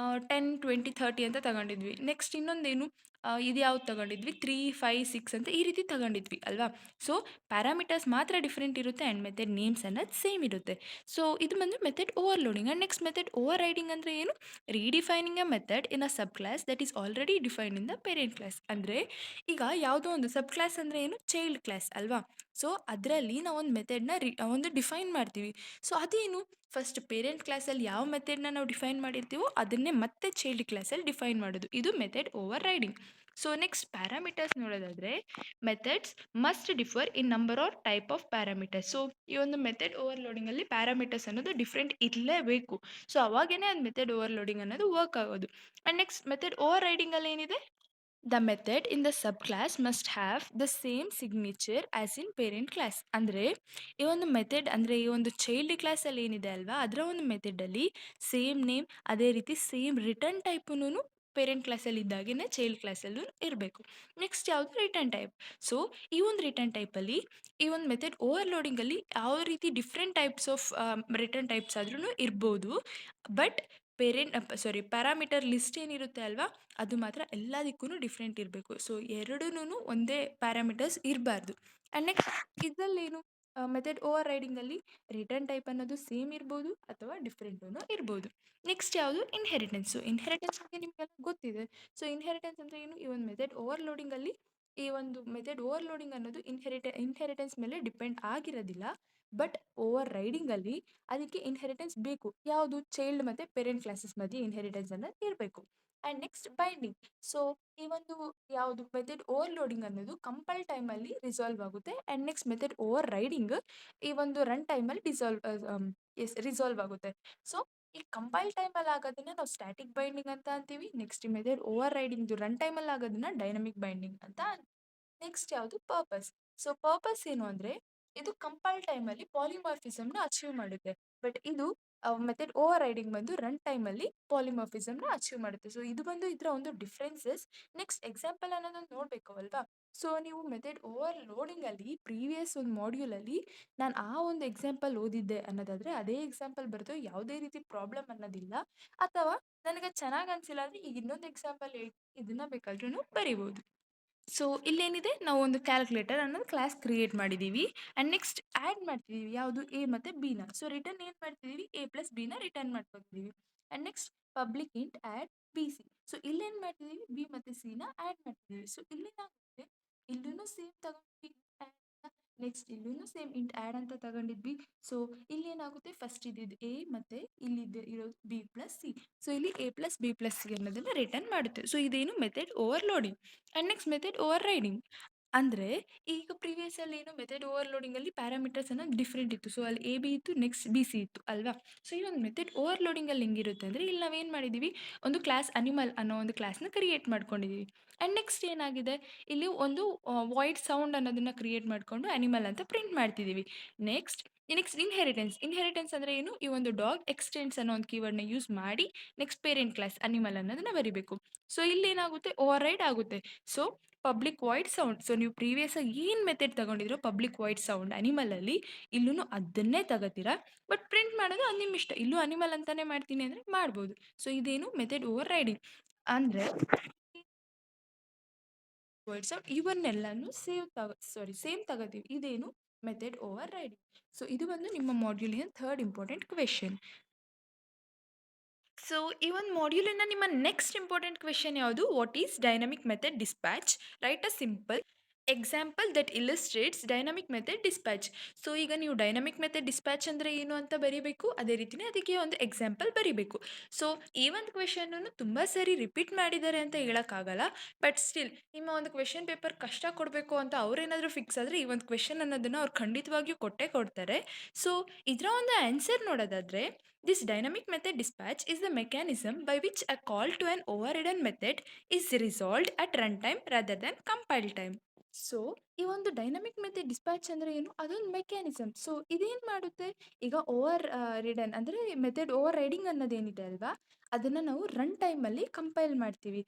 10, 20, 30 ಅಂತ ತಗೊಂಡಿದ್ವಿ. ನೆಕ್ಸ್ಟ್ ಇನ್ನೊಂದೇನು ಇದು ಯಾವ್ದು ತಗೊಂಡಿದ್ವಿ, 3, 5, 6 ಅಂತ ಈ ರೀತಿ ತಗೊಂಡಿದ್ವಿ ಅಲ್ವಾ. ಸೊ ಪ್ಯಾರಾಮೀಟರ್ಸ್ ಮಾತ್ರ ಡಿಫ್ರೆಂಟ್ ಇರುತ್ತೆ ಆ್ಯಂಡ್ ಮೆಥಡ್ ನೇಮ್ಸ್ ಅನ್ನೋದು ಸೇಮ್ ಇರುತ್ತೆ. ಸೊ ಇದು ಬಂದು method overloading. And next method overriding ಅಂದರೆ ಏನು, ರೀಡಿಫೈನಿಂಗ್ a method in a sub class that is already defined in the parent class. ಅಂದರೆ ಈಗ ಯಾವುದೋ ಒಂದು ಸಬ್ ಕ್ಲಾಸ್ ಅಂದರೆ ಏನು, ಚೈಲ್ಡ್ ಕ್ಲಾಸ್ ಅಲ್ವಾ. ಸೊ ಅದರಲ್ಲಿ ನಾವು ಒಂದು ಮೆಥಡ್ನ ಒಂದು ಡಿಫೈನ್ ಮಾಡ್ತೀವಿ. ಸೊ ಅದೇನು, ಫಸ್ಟ್ ಪೇರೆಂಟ್ ಕ್ಲಾಸಲ್ಲಿ ಯಾವ ಮೆಥಡ್ನ ನಾವು ಡಿಫೈನ್ ಮಾಡಿರ್ತೀವೋ ಅದನ್ನೇ ಮತ್ತೆ ಚೈಲ್ಡ್ ಕ್ಲಾಸಲ್ಲಿ ಡಿಫೈನ್ ಮಾಡೋದು, ಇದು method overriding. So next parameters ನೋಡೋದಾದರೆ, methods must differ in number or type of parameters. So ಈ ಒಂದು ಮೆಥಡ್ ಓವರ್ಲೋಡಿಂಗಲ್ಲಿ ಪ್ಯಾರಾಮೀಟರ್ಸ್ ಅನ್ನೋದು ಡಿಫ್ರೆಂಟ್ ಇರಲೇಬೇಕು. ಸೊ ಅವಾಗೇ ಅದು ಮೆಥಡ್ ಓವರ್ಲೋಡಿಂಗ್ ಅನ್ನೋದು ವರ್ಕ್ ಆಗೋದು. ಆ್ಯಂಡ್ ನೆಕ್ಸ್ಟ್ ಮೆಥಡ್ ಓವರ್ ರೈಡಿಂಗಲ್ಲಿ ಏನಿದೆ, the method in the subclass must have the same signature as in parent class. ಅಂದರೆ ಈ ಒಂದು ಮೆಥಡ್ ಅಂದರೆ ಈ ಒಂದು ಚೈಲ್ಡ್ ಕ್ಲಾಸಲ್ಲಿ ಏನಿದೆ ಅಲ್ವಾ, ಅದರ ಒಂದು ಮೆಥಡಲ್ಲಿ ಸೇಮ್ ನೇಮ್ ಅದೇ ರೀತಿ ಸೇಮ್ ರಿಟರ್ನ್ ಟೈಪುನು ಪೇರೆಂಟ್ ಕ್ಲಾಸಲ್ಲಿ ಇದ್ದಾಗೇ ಚೈಲ್ಡ್ ಕ್ಲಾಸಲ್ಲೂ ಇರಬೇಕು. ನೆಕ್ಸ್ಟ್ ಯಾವುದು, ರಿಟರ್ನ್ ಟೈಪ್. ಸೊ ಈ ಒಂದು ರಿಟರ್ನ್ ಟೈಪಲ್ಲಿ ಈ ಒಂದು ಮೆಥಡ್ ಓವರ್ಲೋಡಿಂಗಲ್ಲಿ ಯಾವ ರೀತಿ different types of return types ಆದ್ರೂ ಇರ್ಬೋದು, ಬಟ್ ಪ್ಯಾರಾಮೀಟರ್ ಲಿಸ್ಟ್ ಏನಿರುತ್ತೆ ಅಲ್ವಾ, ಅದು ಮಾತ್ರ ಎಲ್ಲದಕ್ಕೂ ಡಿಫ್ರೆಂಟ್ ಇರಬೇಕು. ಸೊ ಎರಡೂ ಒಂದೇ ಪ್ಯಾರಾಮೀಟರ್ಸ್ ಇರಬಾರ್ದು. ಆ್ಯಂಡ್ ನೆಕ್ಸ್ಟ್ ಇದರಲ್ಲೇನು, ಮೆಥಡ್ ಓವರ್ ರೈಡಿಂಗಲ್ಲಿ ರಿಟರ್ನ್ ಟೈಪ್ ಅನ್ನೋದು ಸೇಮ್ ಇರ್ಬೋದು ಅಥವಾ ಡಿಫ್ರೆಂಟೂ ಇರ್ಬೋದು. ನೆಕ್ಸ್ಟ್ ಯಾವುದು, ಇನ್ಹೆರಿಟೆನ್ಸು. ಇನ್ಹೆರಿಟೆನ್ಸ್ ಬಗ್ಗೆ ನಿಮಗೆಲ್ಲ ಗೊತ್ತಿದೆ. ಸೊ ಇನ್ಹೆರಿಟೆನ್ಸ್ ಅಂದರೆ ಏನು, ಈ ಒಂದು ಮೆಥಡ್ ಓವರ್ಲೋಡಿಂಗಲ್ಲಿ ಈ ಒಂದು ಮೆಥಡ್ ಓವರ್ಲೋಡಿಂಗ್ ಅನ್ನೋದು ಇನ್ಹೆರಿಟೆನ್ಸ್ ಮೇಲೆ ಡಿಪೆಂಡ್ ಆಗಿರೋದಿಲ್ಲ, ಬಟ್ ಓವರ್ ರೈಡಿಂಗಲ್ಲಿ ಅದಕ್ಕೆ ಇನ್ಹೆರಿಟೆನ್ಸ್ ಬೇಕು. ಯಾವುದು, ಚೈಲ್ಡ್ ಮತ್ತು ಪೇರೆಂಟ್ ಕ್ಲಾಸಸ್ ಮಧ್ಯೆ ಇನ್ಹೆರಿಟೆನ್ಸ್ ಅನ್ನೋದು ಇರಬೇಕು. And next binding. ಸೊ ಈ ಒಂದು ಯಾವುದು ಮೆಥಡ್ ಓವರ್ಲೋಡಿಂಗ್ ಅನ್ನೋದು ಕಂಪೈಲ್ ಟೈಮಲ್ಲಿ ರಿಸಾಲ್ವ್ ಆಗುತ್ತೆ. And next method over riding ಈ ಒಂದು ರನ್ ಟೈಮಲ್ಲಿ ರಿಸಾಲ್ವ್ ಆಗುತ್ತೆ. ಸೊ ಈ ಕಂಪೈಲ್ ಟೈಮಲ್ಲಿ ಆಗೋದನ್ನ ನಾವು ಸ್ಟ್ಯಾಟಿಕ್ ಬೈಂಡಿಂಗ್ ಅಂತ ಅಂತೀವಿ. ನೆಕ್ಸ್ಟ್ ಮೆಥಡ್ ಓವರ್ ರೈಡಿಂಗ್ದು ರನ್ ಟೈಮಲ್ಲಿ ಆಗೋದನ್ನ ಡೈನಮಿಕ್ ಬೈಂಡಿಂಗ್ ಅಂತ ನೆಕ್ಸ್ಟ್ ಯಾವುದು ಪರ್ಪಸ್. ಸೊ ಪರ್ಪಸ್ ಏನು ಅಂದ್ರೆ ಇದು ಕಂಪೈಲ್ ಟೈಮಲ್ಲಿ ಪಾಲಿಮಾರ್ಫಿಸಮ್ನ ಅಚೀವ್ ಮಾಡುತ್ತೆ. ಬಟ್ ಇದು ಮೆಥಡ್ ಓವರ್ ರೈಡಿಂಗ್ ಬಂದು ರನ್ ಟೈಮಲ್ಲಿ ಪಾಲಿಮಾರ್ಫಿಸಮ್ನ ಅಚೀವ್ ಮಾಡುತ್ತೆ. ಸೊ ಇದು ಬಂದು ಇದರ ಒಂದು ಡಿಫ್ರೆನ್ಸಸ್. ನೆಕ್ಸ್ಟ್ ಎಕ್ಸಾಂಪಲ್ ಅನ್ನೋದನ್ನು ನೋಡಬೇಕು ಅಲ್ವಾ. ಸೊ ನೀವು ಮೆಥಡ್ ಓವರ್ ಲೋಡಿಂಗ್ ಅಲ್ಲಿ ಪ್ರೀವಿಯಸ್ ಒಂದು ಮಾಡ್ಯೂಲ್ ಅಲ್ಲಿ ನಾನು ಆ ಒಂದು ಎಕ್ಸಾಂಪಲ್ ಓದಿದ್ದೆ ಅನ್ನೋದಾದ್ರೆ ಅದೇ ಎಕ್ಸಾಂಪಲ್ ಬರೆದು ಯಾವುದೇ ರೀತಿ ಪ್ರಾಬ್ಲಮ್ ಅನ್ನೋದಿಲ್ಲ. ಅಥವಾ ನನಗೆ ಚೆನ್ನಾಗಿ ಅನ್ಸಿಲ್ಲ ಅಂದ್ರೆ ಈಗ ಇನ್ನೊಂದು ಎಕ್ಸಾಂಪಲ್ ಹೇಳಿ ಇದನ್ನ ಬೇಕಾದ್ರೂ ಬರಿಬೋದು. ಸೊ ಇಲ್ಲೇನಿದೆ ನಾವು ಒಂದು ಕ್ಯಾಲ್ಕುಲೇಟರ್ ಅನ್ನೋದು ಕ್ಲಾಸ್ ಕ್ರಿಯೇಟ್ ಮಾಡಿದ್ದೀವಿ. ಆ್ಯಂಡ್ ನೆಕ್ಸ್ಟ್ ಆ್ಯಡ್ ಮಾಡ್ತಿದ್ದೀವಿ ಯಾವುದು ಎ ಮತ್ತು ಬಿನ. ಸೊ ರಿಟರ್ನ್ ಏನು ಮಾಡ್ತಿದ್ದೀವಿ ಎ ಪ್ಲಸ್ ಬಿನ ರಿಟರ್ನ್ ಮಾಡ್ಕೊತಿದ್ದೀವಿ. And next public int add B C. So ಇಲ್ಲೇನು ಮಾಡ್ತಿದ್ದೀವಿ ಬಿ ಮತ್ತು ಸಿನ ಆ್ಯಡ್ ಮಾಡ್ತಿದ್ದೀವಿ. ಸೊ ಇಲ್ಲೇನಾಗುತ್ತೆ ಇಲ್ಲೂ ಸೇಮ್ ತಗೊಂಡ್ವಿ ನೆಕ್ಸ್ಟ್ ಇಲ್ಲೂ ಸೇಮ್ ಇಂಟ್ ಆ್ಯಡ್ ಅಂತ ತಗೊಂಡಿದ್ವಿ. ಸೊ ಇಲ್ಲೇನಾಗುತ್ತೆ ಫಸ್ಟ್ ಇದ್ದಿದ್ದು ಎ ಮತ್ತು ಇಲ್ಲಿದ್ದು ಇರೋದು ಬಿ ಪ್ಲಸ್ ಸಿ. ಸೊ ಇಲ್ಲಿ A plus B plus C ಅನ್ನೋದನ್ನು ರಿಟರ್ನ್ ಮಾಡುತ್ತೆ. ಸೊ ಇದೇನು method overloading. And next method overriding ಅಂದರೆ ಈಗ ಪ್ರೀವಿಯಸ್ ಅಲ್ಲಿ ಏನು ಮೆಥಡ್ ಓವರ್ಲೋಡಿಂಗ್ ಅಲ್ಲಿ ಪ್ಯಾರಾಮೀಟರ್ಸ್ ಅನ್ನೋದು ಡಿಫ್ರೆಂಟ್ ಇತ್ತು. ಸೊ ಅಲ್ಲಿ ಎ ಬಿ ಇತ್ತು ನೆಕ್ಸ್ಟ್ ಬಿ ಸಿ ಇತ್ತು ಅಲ್ವಾ. ಸೊ ಈ ಒಂದು ಮೆಥಡ್ ಓವರ್ಲೋಡಿಂಗ್ ಅಲ್ಲಿ ಹೆಂಗಿರುತ್ತೆ ಅಂದರೆ ಇಲ್ಲಿ ನಾವೇನು ಮಾಡಿದ್ದೀವಿ ಒಂದು ಕ್ಲಾಸ್ ಅನಿಮಲ್ ಅನ್ನೋ ಒಂದು ಕ್ಲಾಸ್ನ ಕ್ರಿಯೇಟ್ ಮಾಡ್ಕೊಂಡಿದ್ದೀವಿ. ಆ್ಯಂಡ್ ನೆಕ್ಸ್ಟ್ ಏನಾಗಿದೆ ಇಲ್ಲಿ ಒಂದು ವಾಯ್ಡ್ ಸೌಂಡ್ ಅನ್ನೋದನ್ನ ಕ್ರಿಯೇಟ್ ಮಾಡಿಕೊಂಡು ಅನಿಮಲ್ ಅಂತ ಪ್ರಿಂಟ್ ಮಾಡ್ತಿದ್ದೀವಿ. ನೆಕ್ಸ್ಟ್ ಇನ್ಹೆರಿಟೆನ್ಸ್ ಅಂದರೆ ಏನು ಈ ಒಂದು ಡಾಗ್ ಎಕ್ಸ್ಟೆಂಡ್ಸ್ ಅನ್ನೋ ಒಂದು ಕೀವರ್ಡ್ನ ಯೂಸ್ ಮಾಡಿ ನೆಕ್ಸ್ಟ್ ಪೇರೆಂಟ್ ಕ್ಲಾಸ್ ಅನಿಮಲ್ ಅನ್ನೋದನ್ನ ಬರಿಬೇಕು. ಸೊ ಇಲ್ಲಿ ಏನಾಗುತ್ತೆ ಓವರ್ ರೈಡ್ ಆಗುತ್ತೆ. So public void sound. So ನೀವು ಪ್ರೀವಿಯಸ್ ಆಗಿ ಏನು ಮೆಥಡ್ ತಗೊಂಡಿದ್ರೋ ಪಬ್ಲಿಕ್ ವಾಯ್ಡ್ ಸೌಂಡ್ ಅನಿಮಲಲ್ಲಿ ಇಲ್ಲೂ ಅದನ್ನೇ ತಗೋತೀರಾ. ಬಟ್ ಪ್ರಿಂಟ್ ಮಾಡೋದು ಅದು ನಿಮ್ಮ ಇಷ್ಟ. ಇಲ್ಲೂ ಅನಿಮಲ್ ಅಂತಾನೆ ಮಾಡ್ತೀನಿ ಅಂದರೆ ಮಾಡ್ಬೋದು. ಸೊ ಇದೇನು ಮೆಥಡ್ ಓವರ್ ರೈಡಿಂಗ್ ಅಂದರೆ ವರ್ಡ್ಸ್ ಇವನ್ನೆಲ್ಲನೂ ಸೇಮ್ ತಗೋತೀವಿ. ಇದೇನು ಮೆಥಡ್ ಓವರ್ ರೈಡಿಂಗ್. ಸೊ ಇದು ಬಂದು ನಿಮ್ಮ ಮಾಡ್ಯೂಲಿನ ಥರ್ಡ್ ಇಂಪಾರ್ಟೆಂಟ್ ಕ್ವೆಶನ್. ಸೊ ಈ ಒಂದು ಮಾಡ್ಯೂಲಿನ ನಿಮ್ಮ ನೆಕ್ಸ್ಟ್ ಇಂಪಾರ್ಟೆಂಟ್ ಕ್ವೆಶನ್ ಯಾವುದು what is dynamic method dispatch. Write a simple example that illustrates dynamic method dispatch. So ಈಗ ನೀವು ಡೈನಮಿಕ್ ಮೆಥಡ್ ಡಿಸ್ಪ್ಯಾಚ್ ಅಂದರೆ ಏನು ಅಂತ ಬರೀಬೇಕು. ಅದೇ ರೀತಿಯೇ ಅದಕ್ಕೆ ಒಂದು ಎಕ್ಸಾಂಪಲ್ ಬರೀಬೇಕು. ಸೊ ಈ ಒಂದು ಕ್ವೆಶನನ್ನು ತುಂಬ ಸರಿ ರಿಪೀಟ್ ಮಾಡಿದ್ದಾರೆ ಅಂತ ಹೇಳೋಕ್ಕಾಗಲ್ಲ. ಬಟ್ ಸ್ಟಿಲ್ ನಿಮ್ಮ ಒಂದು ಕ್ವೆಶನ್ ಪೇಪರ್ ಕಷ್ಟ ಕೊಡಬೇಕು ಅಂತ ಅವ್ರೇನಾದರೂ ಫಿಕ್ಸ್ ಆದರೆ ಈ ಒಂದು ಕ್ವೆಶನ್ ಅನ್ನೋದನ್ನು ಅವ್ರು ಖಂಡಿತವಾಗಿಯೂ ಕೊಟ್ಟೇ ಕೊಡ್ತಾರೆ. ಸೊ ಇದರ ಒಂದು ಆನ್ಸರ್ ನೋಡೋದಾದರೆ this dynamic method dispatch is the mechanism by which a call to an overridden method is resolved at runtime rather than compile time. So ಈ ಒಂದು ಡೈನಮಿಕ್ ಮೆಥಡ್ ಡಿಸ್ಪ್ಯಾಚ್ ಅಂದರೆ ಏನು ಅದೊಂದು ಮೆಕ್ಯಾನಿಸಮ್. ಸೊ ಇದೇನು ಮಾಡುತ್ತೆ ಈಗ ಓವರ್ ರಿಡನ್ ಅಂದರೆ method over riding ಅನ್ನೋದೇನಿದೆ ಅಲ್ವಾ ಅದನ್ನು ನಾವು ರನ್ ಟೈಮಲ್ಲಿ ಕಂಪೈಲ್ ಮಾಡ್ತೀವಿ.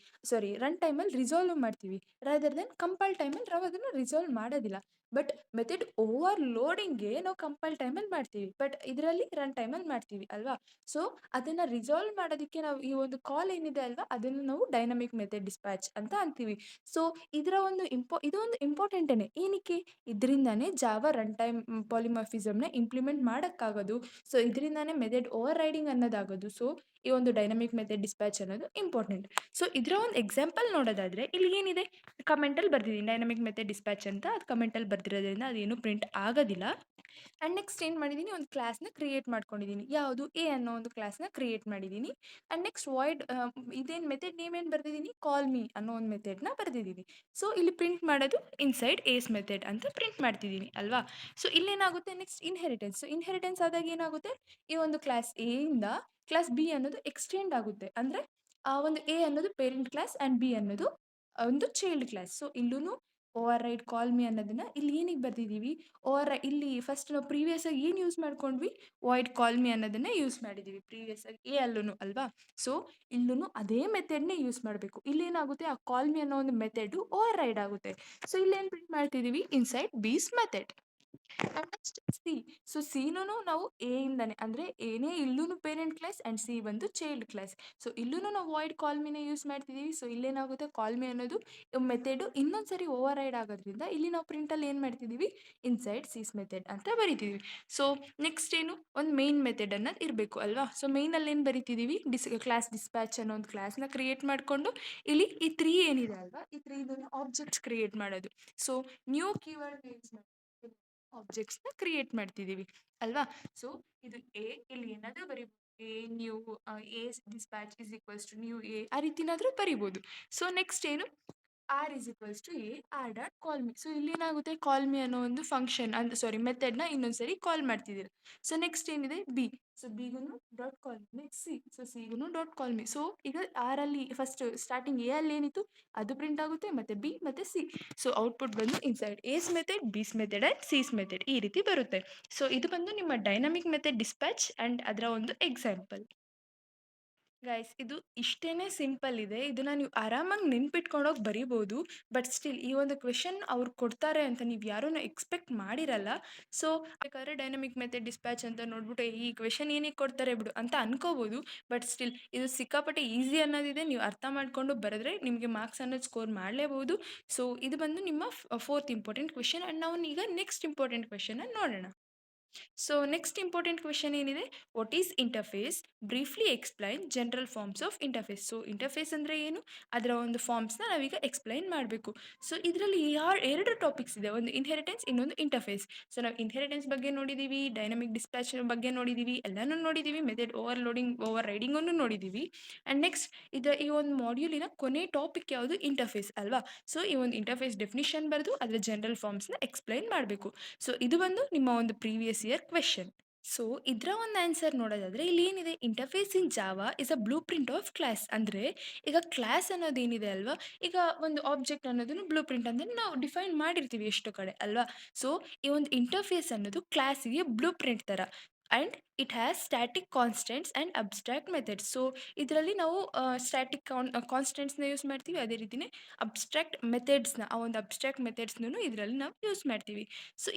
ರನ್ ಟೈಮಲ್ಲಿ ರಿಸಾಲ್ವ್ ಮಾಡ್ತೀವಿ ರಾದರ್ ದೆನ್ ಕಂಪೈಲ್ ಟೈಮಲ್ಲಿ ನಾವು ಅದನ್ನು ರಿಸಾಲ್ವ್ ಮಾಡೋದಿಲ್ಲ. ಬಟ್ ಮೆಥಡ್ ಓವರ್ ಲೋಡಿಂಗ್ಗೆ ನಾವು ಕಂಪೈಲ್ ಟೈಮಲ್ಲಿ ಮಾಡ್ತೀವಿ. ಬಟ್ ಇದರಲ್ಲಿ ರನ್ ಟೈಮಲ್ಲಿ ಮಾಡ್ತೀವಿ ಅಲ್ವಾ. ಸೊ ಅದನ್ನು ರಿಸಾಲ್ವ್ ಮಾಡೋದಕ್ಕೆ ನಾವು ಈ ಒಂದು ಕಾಲ್ ಏನಿದೆ ಅಲ್ವಾ ಅದನ್ನು ನಾವು ಡೈನಮಿಕ್ ಮೆಥಡ್ ಡಿಸ್ಪ್ಯಾಚ್ ಅಂತ ಅಂತೀವಿ. ಸೊ ಇದರ ಒಂದು ಇದೊಂದು ಇಂಪಾರ್ಟೆಂಟೇ ಏನಕ್ಕೆ ಇದರಿಂದಾನೇ ಜಾವಾ ರನ್ ಟೈಮ್ ಪಾಲಿಮಾರ್ಫಿಸಮ್ನ ಇಂಪ್ಲಿಮೆಂಟ್ ಮಾಡೋಕ್ಕಾಗೋದು. ಸೊ ಇದರಿಂದಾನೇ ಮೆಥಡ್ ಓವರ್ ರೈಡಿಂಗ್ ಅನ್ನೋದಾಗೋದು. ಸೊ ಈ ಒಂದು ಡೈನಮಿಕ್ ಮೆಥಡ್ ಡಿಸ್ಪ್ಯಾಚ್ ಅನ್ನೋದು ಇಂಪಾರ್ಟೆಂಟ್. ಸೊ ಇದರ ಒಂದು ಎಕ್ಸಾಂಪಲ್ ನೋಡೋದಾದರೆ ಇಲ್ಲಿ ಏನಿದೆ ಕಮೆಂಟಲ್ಲಿ ಬರ್ದಿದ್ದೀನಿ ಡೈನಮಿಕ್ ಮೆಥಡ್ ಡಿಸ್ಪ್ಯಾಚ್ ಅಂತ. ಅದು ಕಮೆಂಟಲ್ಲಿ ಬರ್ದಿರೋದ್ರಿಂದ ಅದೇನು ಪ್ರಿಂಟ್ ಆಗೋದಿಲ್ಲ. ಆ್ಯಂಡ್ ನೆಕ್ಸ್ಟ್ ಏನು ಮಾಡಿದ್ದೀನಿ ಒಂದು ಕ್ಲಾಸ್ನ ಕ್ರಿಯೇಟ್ ಮಾಡ್ಕೊಂಡಿದ್ದೀನಿ. ಯಾವುದು ಎ ಅನ್ನೋ ಒಂದು ಕ್ಲಾಸ್ನ ಕ್ರಿಯೇಟ್ ಮಾಡಿದ್ದೀನಿ. ಆ್ಯಂಡ್ ನೆಕ್ಸ್ಟ್ ವಾಯ್ಡ್ ಇದೇನು ಮೆಥಡ್ ನೇಮ್ ಏನು ಬರೆದಿದ್ದೀನಿ ಕಾಲ್ ಮೀ ಅನ್ನೋ ಒಂದು ಮೆಥಡ್ನ ಬರೆದಿದ್ದೀನಿ. ಸೊ ಇಲ್ಲಿ ಪ್ರಿಂಟ್ ಮಾಡೋದು ಇನ್ಸೈಡ್ ಏಸ್ ಮೆಥಡ್ ಅಂತ ಪ್ರಿಂಟ್ ಮಾಡ್ತಿದ್ದೀನಿ ಅಲ್ವಾ. ಸೊ ಇಲ್ಲೇನಾಗುತ್ತೆ ನೆಕ್ಸ್ಟ್ ಇನ್ಹೆರಿಟೆನ್ಸ್ ಆದಾಗ ಏನಾಗುತ್ತೆ ಈ ಒಂದು ಕ್ಲಾಸ್ ಎ ಇಂದ ಕ್ಲಾಸ್ ಬಿ ಅನ್ನೋದು ಎಕ್ಸ್ಟೆಂಡ್ ಆಗುತ್ತೆ. ಅಂದರೆ ಆ ಒಂದು ಎ ಅನ್ನೋದು ಪೇರೆಂಟ್ ಕ್ಲಾಸ್ ಆ್ಯಂಡ್ ಬಿ ಅನ್ನೋದು ಒಂದು ಚೈಲ್ಡ್ ಕ್ಲಾಸ್. ಸೊ ಇಲ್ಲೂ ಓವರ್ ರೈಡ್ ಕಾಲ್ ಮಿ ಅನ್ನೋದನ್ನು ಇಲ್ಲಿ ಏನಿಗೆ ಬರ್ದಿದ್ದೀವಿ ಇಲ್ಲಿ ಫಸ್ಟ್ ನಾವು ಪ್ರೀವಿಯಸ್ ಆಗಿ ಏನು ಯೂಸ್ ಮಾಡ್ಕೊಂಡ್ವಿ ವಾಯ್ಡ್ ಕಾಲ್ ಮಿ ಅನ್ನೋದನ್ನೇ ಯೂಸ್ ಮಾಡಿದ್ದೀವಿ ಪ್ರೀವಿಯಸ್ ಆಗಿ ಎ ಅಲ್ಲೂ ಅಲ್ವಾ. ಸೊ ಇಲ್ಲೂ ಅದೇ ಮೆಥಡ್ನೇ ಯೂಸ್ ಮಾಡಬೇಕು. ಇಲ್ಲೇನಾಗುತ್ತೆ ಆ ಕಾಲ್ ಮಿ ಅನ್ನೋ ಒಂದು ಮೆಥಡು ಓವರ್ ರೈಡ್ ಆಗುತ್ತೆ. ಸೊ ಇಲ್ಲೇನು ಪ್ರಿಂಟ್ ಮಾಡ್ತಿದ್ದೀವಿ inside B's method. And next C. So ಸಿನೂ ನಾವು ಎ ಇಂದಾನೆ ಅಂದರೆ ಏನೇ ಇಲ್ಲೂ ಪೇರೆಂಟ್ ಕ್ಲಾಸ್ ಆ್ಯಂಡ್ ಸಿ ಬಂದು ಚೈಲ್ಡ್ ಕ್ಲಾಸ್. ಸೊ ಇಲ್ಲೂ ನಾವು ವಾಯ್ಡ್ ಕಾಲ್ ಮಿನ ಯೂಸ್ ಮಾಡ್ತಿದ್ದೀವಿ. ಸೊ ಇಲ್ಲೇನಾಗುತ್ತೆ ಕಾಲ್ ಮಿ ಅನ್ನೋದು ಮೆಥಡು ಇನ್ನೊಂದು ಸರಿ ಓವರ್ ರೈಡ್ ಆಗೋದ್ರಿಂದ ಇಲ್ಲಿ ನಾವು ಪ್ರಿಂಟಲ್ಲಿ ಏನು ಮಾಡ್ತಿದ್ದೀವಿ ಇನ್ಸೈಡ್ ಸೀಸ್ ಮೆಥಡ್ ಅಂತ ಬರಿತೀವಿ. ಸೊ ನೆಕ್ಸ್ಟ್ ಏನು ಒಂದು ಮೇನ್ ಮೆಥಡ್ ಅನ್ನೋದು ಇರಬೇಕು ಅಲ್ವಾ. ಸೊ ಮೇಯ್ನಲ್ಲಿ ಏನು ಬರಿತಿದ್ದೀವಿ ಕ್ಲಾಸ್ ಡಿಸ್ಪ್ಯಾಚ್ ಅನ್ನೋ ಒಂದು ಕ್ಲಾಸ್ನ ಕ್ರಿಯೇಟ್ ಮಾಡಿಕೊಂಡು ಇಲ್ಲಿ ಈ 3 ಏನಿದೆ ಅಲ್ವಾ ಈ 3 ಆಬ್ಜೆಕ್ಟ್ಸ್ ಕ್ರಿಯೇಟ್ ಮಾಡೋದು. ಸೊ ನ್ಯೂ ಕೀವರ್ಡ್ ಯೂಸ್ ಮಾಡಿ ಆಬ್ಜೆಕ್ಟ್ಸ್ನ ಕ್ರಿಯೇಟ್ ಮಾಡ್ತಿದ್ದೀವಿ ಅಲ್ವಾ. ಸೊ ಇದು ಎ ಇಲ್ಲಿ ಏನಾದರೂ ಬರಿಬೋದು A new A dispatch is equals to new A ಆ ರೀತಿನಾದರೂ ಬರಿಬೋದು. ಸೊ ನೆಕ್ಸ್ಟ್ ಏನು r is equals to A r dot call me. So ಇಲ್ಲಿ ಏನಾಗುತ್ತೆ, ಕಾಲ್ ಮಿ ಅನ್ನೋ ಒಂದು ಫಂಕ್ಷನ್ ಅಂದ್ರೆ ಸಾರಿ ಮೆಥಡ್ನ ಇನ್ನೊಂದ್ಸರಿ ಕಾಲ್ ಮಾಡ್ತಿದ್ದೀರಾ. ಸೊ ನೆಕ್ಸ್ಟ್ ಏನಿದೆ ಬಿ. ಸೊ ಬಿಗೂ dot call me. Next C. So ಸಿಗೂ ಡಾಟ್ ಕಾಲ್ ಮಿ. ಸೊ ಈಗ ಆರ್ ಅಲ್ಲಿ ಫಸ್ಟ್ ಸ್ಟಾರ್ಟಿಂಗ್ ಎ ಅಲ್ಲಿ ಏನಿತ್ತು ಅದು ಪ್ರಿಂಟ್ ಆಗುತ್ತೆ, ಮತ್ತೆ ಬಿ ಮತ್ತೆ ಸಿ. ಸೊ ಔಟ್ಪುಟ್ ಬಂದು inside A's method, B's method and C's method ಈ ರೀತಿ ಬರುತ್ತೆ. ಸೊ ಇದು ಬಂದು ನಿಮ್ಮ ಡೈನಮಿಕ್ ಮೆಥಡ್ ಡಿಸ್ಪ್ಯಾಚ್ ಅಂಡ್ ಅದರ ಒಂದು ಎಕ್ಸಾಂಪಲ್. ಗೈಸ್ ಇದು ಇಷ್ಟೇನೆ ಸಿಂಪಲ್ ಇದೆ, ಇದನ್ನ ನೀವು ಆರಾಮಾಗಿ ನೆನ್ಪಿಟ್ಕೊಂಡೋಗಿ ಬರಿಬೋದು. ಬಟ್ ಸ್ಟಿಲ್ ಈ ಒಂದು ಕ್ವೆಶನ್ ಅವ್ರು ಕೊಡ್ತಾರೆ ಅಂತ ನೀವು ಯಾರೂ ಎಕ್ಸ್ಪೆಕ್ಟ್ ಮಾಡಿರಲ್ಲ. ಸೊ ಬೇಕಾದ್ರೆ ಡೈನಮಿಕ್ ಮೆಥಡ್ ಡಿಸ್ಪ್ಯಾಚ್ ಅಂತ ನೋಡ್ಬಿಟ್ಟು ಈ ಕ್ವೆಶನ್ ಏನಕ್ಕೆ ಕೊಡ್ತಾರೆ ಬಿಡು ಅಂತ ಅನ್ಕೋಬೋದು. ಬಟ್ ಸ್ಟಿಲ್ ಇದು ಸಿಕ್ಕಾಪಟ್ಟೆ ಈಸಿ ಅನ್ನೋದಿದೆ, ನೀವು ಅರ್ಥ ಮಾಡ್ಕೊಂಡು ಬರೆದ್ರೆ ನಿಮಗೆ ಮಾರ್ಕ್ಸ್ ಅನ್ನೋದು ಸ್ಕೋರ್ ಮಾಡಲೇಬಹುದು. ಸೊ ಇದು ಬಂದು ನಿಮ್ಮ ಫೋರ್ತ್ ಇಂಪಾರ್ಟೆಂಟ್ ಕ್ವೆಶನ್. ಆ್ಯಂಡ್ ನಾವು ಈಗ ನೆಕ್ಸ್ಟ್ ಇಂಪಾರ್ಟೆಂಟ್ ಕ್ವೆಶನ್ ನೋಡೋಣ. ಸೊ ನೆಕ್ಸ್ಟ್ ಇಂಪಾರ್ಟೆಂಟ್ ಕ್ವೆಶನ್ ಏನಿದೆ, what is interface, briefly explain general forms of interface. So interface ಅಂದರೆ ಏನು, ಅದರ ಒಂದು ಫಾರ್ಮ್ಸ್ನ ನಾವೀಗ ಎಕ್ಸ್ಪ್ಲೈನ್ ಮಾಡಬೇಕು. ಸೊ ಇದರಲ್ಲಿ ಎರಡು ಟಾಪಿಕ್ಸ್ ಇದೆ, ಒಂದು ಇನ್ಹೆರಿಟೆನ್ಸ್, ಇನ್ನೊಂದು ಇಂಟರ್ಫೇಸ್. ಸೊ ನಾವು ಇನ್ಹೆರಿಟೆನ್ಸ್ ಬಗ್ಗೆ ನೋಡಿದ್ದೀವಿ, ಡೈನಮಿಕ್ ಡಿಸ್ಪ್ಯಾಚ್ ಬಗ್ಗೆ ನೋಡಿದ್ದೀವಿ, ಎಲ್ಲನೂ ನೋಡಿದ್ದೀವಿ, ಮೆಥಡ್ ಓವರ್ಲೋಡಿಂಗ್ ಓವರ್ ರೈಡಿಂಗನ್ನು ನೋಡಿದ್ದೀವಿ. ಆ್ಯಂಡ್ ನೆಕ್ಸ್ಟ್ ಈ ಒಂದು ಮಾಡ್ಯೂಲಿನ ಕೊನೆ ಟಾಪಿಕ್ ಯಾವುದು, ಇಂಟರ್ಫೇಸ್ ಅಲ್ವಾ. ಸೊ ಈ ಒಂದು ಇಂಟರ್ಫೇಸ್ ಡೆಫಿನಿಷನ್ ಬರೆದು ಅದರ ಜನರಲ್ ಫಾರ್ಮ್ಸ್ನ ಎಕ್ಸ್ಪ್ಲೈನ್ ಮಾಡಬೇಕು. ಸೊ ಇದು ಬಂದು ನಿಮ್ಮ ಒಂದು ಪ್ರೀವಿಯಸ್ ಇಯರ್ ಕ್ವೆಶನ್. ಸೊ ಇದರ ಒಂದು ಆನ್ಸರ್ ನೋಡೋದಾದ್ರೆ ಇಲ್ಲಿ ಏನಿದೆ, interface in Java is a blue print of class. ಅಂದರೆ ಈಗ ಕ್ಲಾಸ್ ಅನ್ನೋದೇನಿದೆ ಅಲ್ವಾ, ಈಗ ಒಂದು ಆಬ್ಜೆಕ್ಟ್ ಅನ್ನೋದನ್ನು ಬ್ಲೂ ಪ್ರಿಂಟ್ ಅಂದರೆ ನಾವು ಡಿಫೈನ್ ಮಾಡಿರ್ತೀವಿ ಎಷ್ಟೋ ಕಡೆ ಅಲ್ವಾ. ಸೊ ಈ ಒಂದು ಇಂಟರ್ಫೇಸ್ ಅನ್ನೋದು ಕ್ಲಾಸಿಗೆ ಬ್ಲೂ ಪ್ರಿಂಟ್ ಥರ. And it has static constants and abstract methods. So ಇದರಲ್ಲಿ ನಾವು ಸ್ಟ್ಯಾಟಿಕ್ ಕಾನ್ಸ್ಟೆಂಟ್ಸ್ನ ಯೂಸ್ ಮಾಡ್ತೀವಿ, ಅದೇ ರೀತಿಯೇ ಅಬ್ಸ್ಟ್ರಾಕ್ಟ್ ಮೆಥಡ್ಸ್ನ, ಆ ಒಂದು ಅಬ್ಸ್ಟ್ರಾಕ್ಟ್ ಮೆಥಡ್ಸ್ನೂ ಇದರಲ್ಲಿ ನಾವು ಯೂಸ್ ಮಾಡ್ತೀವಿ. ಸೊ